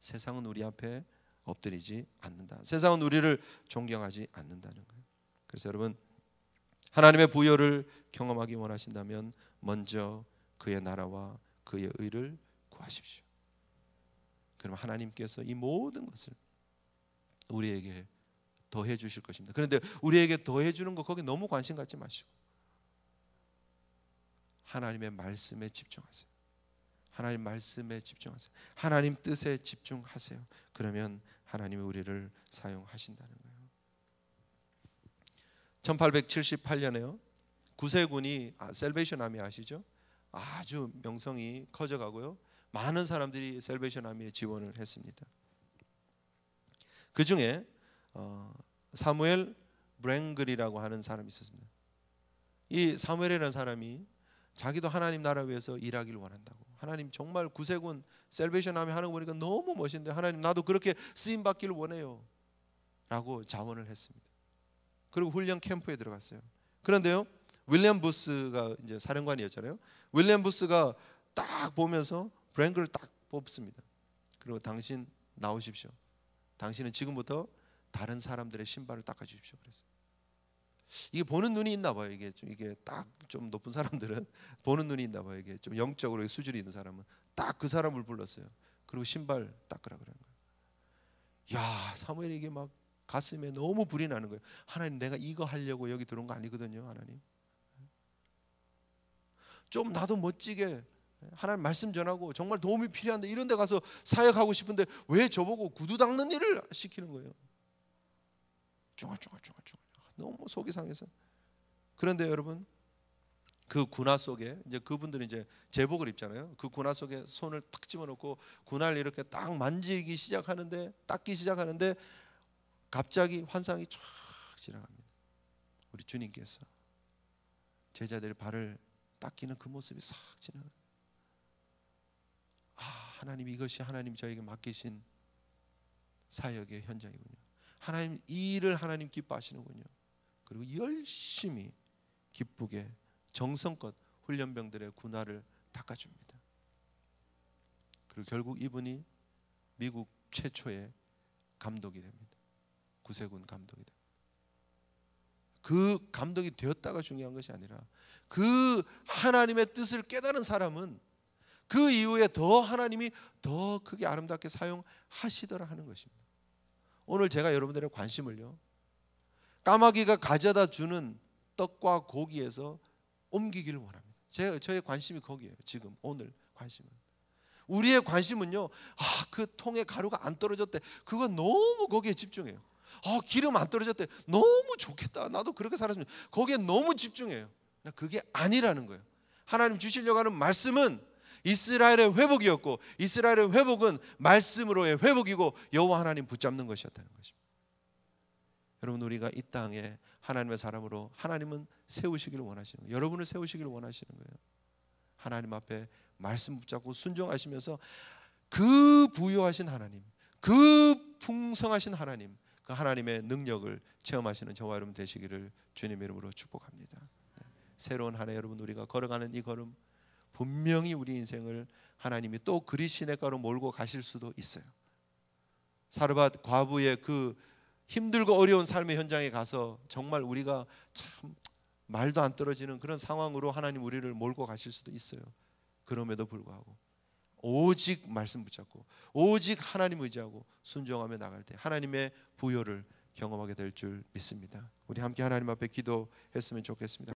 S2: 세상은 우리 앞에 엎드리지 않는다. 세상은 우리를 존경하지 않는다는 거예요. 그래서 여러분 하나님의 부여를 경험하기 원하신다면 먼저 그의 나라와 그의 의를 구하십시오. 그럼 하나님께서 이 모든 것을 우리에게 더해 주실 것입니다. 그런데 우리에게 더해 주는 거 거기 너무 관심 갖지 마시고 하나님의 말씀에 집중하세요. 하나님 말씀에 집중하세요. 하나님 뜻에 집중하세요. 그러면 하나님이 우리를 사용하신다는 거예요. 1878년에요. 구세군이 셀베이션 아미 아시죠? 아주 명성이 커져가고요. 많은 사람들이 셀베이션 아미에 지원을 했습니다. 그 중에 사무엘 브랭글이라고 하는 사람이 있었습니다. 이 사무엘이라는 사람이 자기도 하나님 나라 위해서 일하기를 원한다고. 하나님 정말 구세군 셀베이션 아미 하는 거 보니까 너무 멋있는데 하나님 나도 그렇게 쓰임 받기를 원해요 라고 자원을 했습니다. 그리고 훈련 캠프에 들어갔어요. 그런데요 윌리엄 부스가 이제 사령관이었잖아요. 윌리엄 부스가 딱 보면서 브랭글을 딱 뽑습니다. 그리고 당신 나오십시오. 당신은 지금부터 다른 사람들의 신발을 닦아 주십시오. 그랬어요. 이게 보는 눈이 있나 봐요. 이게 딱 좀 높은 사람들은 보는 눈이 있나 봐요. 이게 좀 영적으로 수준이 있는 사람은 딱 그 사람을 불렀어요. 그리고 신발 닦으라 그러는 거예요. 야, 사무엘이 이게 막 가슴에 너무 불이 나는 거예요. 하나님 내가 이거 하려고 여기 들어온 거 아니거든요. 하나님. 좀 나도 멋지게 하나님 말씀 전하고 정말 도움이 필요한데 이런 데 가서 사역하고 싶은데 왜 저보고 구두 닦는 일을 시키는 거예요. 쫑알쫑알 너무 속이 상해서. 그런데 여러분 그 군화 속에 이제 그분들은 이제 제복을 입잖아요. 그 군화 속에 손을 딱 집어넣고 군화를 이렇게 딱 만지기 시작하는데 닦기 시작하는데 갑자기 환상이 쫙 지나갑니다. 우리 주님께서 제자들의 발을 닦이는 그 모습이 싹 지나가요. 하나님 이것이 하나님 저에게 맡기신 사역의 현장이군요. 하나님 이 일을 하나님 기뻐하시는군요. 그리고 열심히 기쁘게 정성껏 훈련병들의 군화를 닦아줍니다. 그리고 결국 이분이 미국 최초의 감독이 됩니다. 구세군 감독이 됩니다. 그 감독이 되었다가 중요한 것이 아니라 그 하나님의 뜻을 깨달은 사람은 그 이후에 더 하나님이 더 크게 아름답게 사용하시더라 하는 것입니다. 오늘 제가 여러분들의 관심을요, 까마귀가 가져다 주는 떡과 고기에서 옮기기를 원합니다. 저의 관심이 거기에요. 지금 오늘 관심은. 우리의 관심은요, 그 통에 가루가 안 떨어졌대. 그거 너무 거기에 집중해요. 기름 안 떨어졌대. 너무 좋겠다. 나도 그렇게 살았으면. 거기에 너무 집중해요. 그게 아니라는 거예요. 하나님 주시려고 하는 말씀은 이스라엘의 회복이었고, 이스라엘의 회복은 말씀으로의 회복이고 여호와 하나님 붙잡는 것이었다는 것입니다. 여러분, 우리가 이 땅에 하나님의 사람으로 하나님은 세우시기를 원하시는 거예요. 여러분을 세우시기를 원하시는 거예요. 하나님 앞에 말씀 붙잡고 순종하시면서 그 부유하신 하나님, 그 풍성하신 하나님, 그 하나님의 능력을 체험하시는 저와 여러분 되시기를 주님의 이름으로 축복합니다. 새로운 한 해 여러분, 우리가 걸어가는 이 걸음 분명히 우리 인생을 하나님이 또 그리 시냇가로 몰고 가실 수도 있어요. 사르밧 과부의 그 힘들고 어려운 삶의 현장에 가서 정말 우리가 참 말도 안 떨어지는 그런 상황으로 하나님 우리를 몰고 가실 수도 있어요. 그럼에도 불구하고 오직 말씀 붙잡고 오직 하나님 의지하고 순종하며 나갈 때 하나님의 부요를 경험하게 될 줄 믿습니다. 우리 함께 하나님 앞에 기도했으면 좋겠습니다.